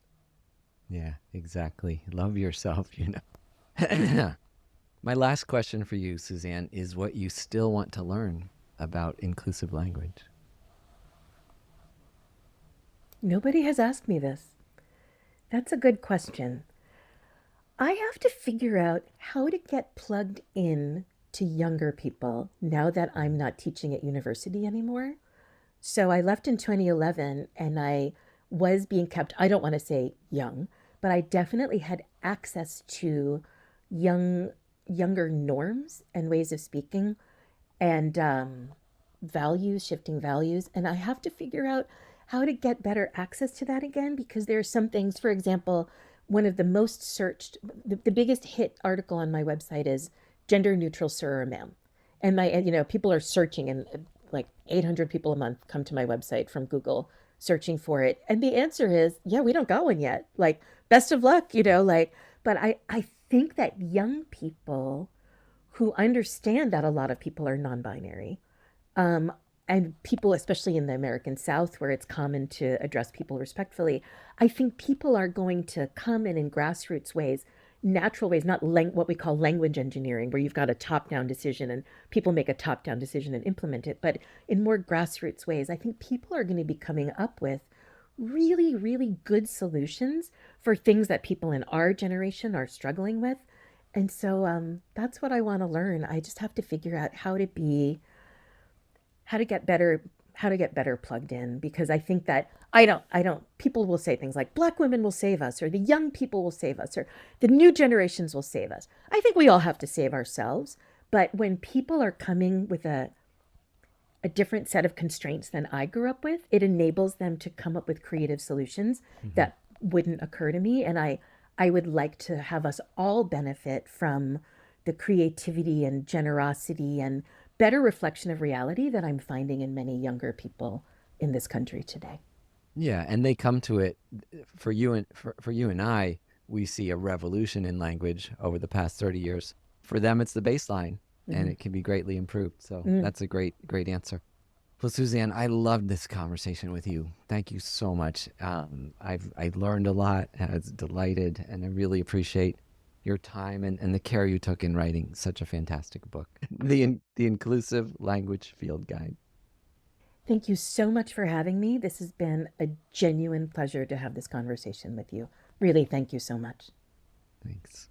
Yeah, exactly. Love yourself. My last question for you, Suzanne, is what you still want to learn about inclusive language. Nobody has asked me this. That's a good question. I have to figure out how to get plugged in to younger people now that I'm not teaching at university anymore. So I left in 2011, and I was being kept, I don't want to say young, but I definitely had access to younger norms and ways of speaking, and values, shifting values. And I have to figure out how to get better access to that again, because there are some things, for example, one of the most searched, the biggest hit article on my website is "Gender neutral sir or ma'am." And people are searching, and like 800 people a month come to my website from Google searching for it. And the answer is, yeah, we don't got one yet. Like, best of luck, but I think that young people who understand that a lot of people are non-binary, um, and people, especially in the American South, where it's common to address people respectfully, I think people are going to come in grassroots ways, natural ways, not what we call language engineering, where you've got a top-down decision and people make a top-down decision and implement it, but in more grassroots ways, I think people are going to be coming up with really, really good solutions for things that people in our generation are struggling with. And so that's what I want to learn. I just have to figure out how to get better plugged in, because I think that I don't people will say things like black women will save us, or the young people will save us, or the new generations will save us. I think we all have to save ourselves, but when people are coming with a different set of constraints than I grew up with, it enables them to come up with creative solutions that wouldn't occur to me. And I would like to have us all benefit from the creativity and generosity and better reflection of reality that I'm finding in many younger people in this country today. Yeah, and they come to it for you and I, we see a revolution in language over the past 30 years. For them it's the baseline and Mm-hmm. it can be greatly improved. So Mm. that's a great answer. Well, Suzanne, I loved this conversation with you. Thank you so much. I learned a lot. I was delighted, and I really appreciate your time and the care you took in writing such a fantastic book, the Inclusive Language Field Guide. Thank you so much for having me. This has been a genuine pleasure to have this conversation with you. Really, thank you so much. Thanks.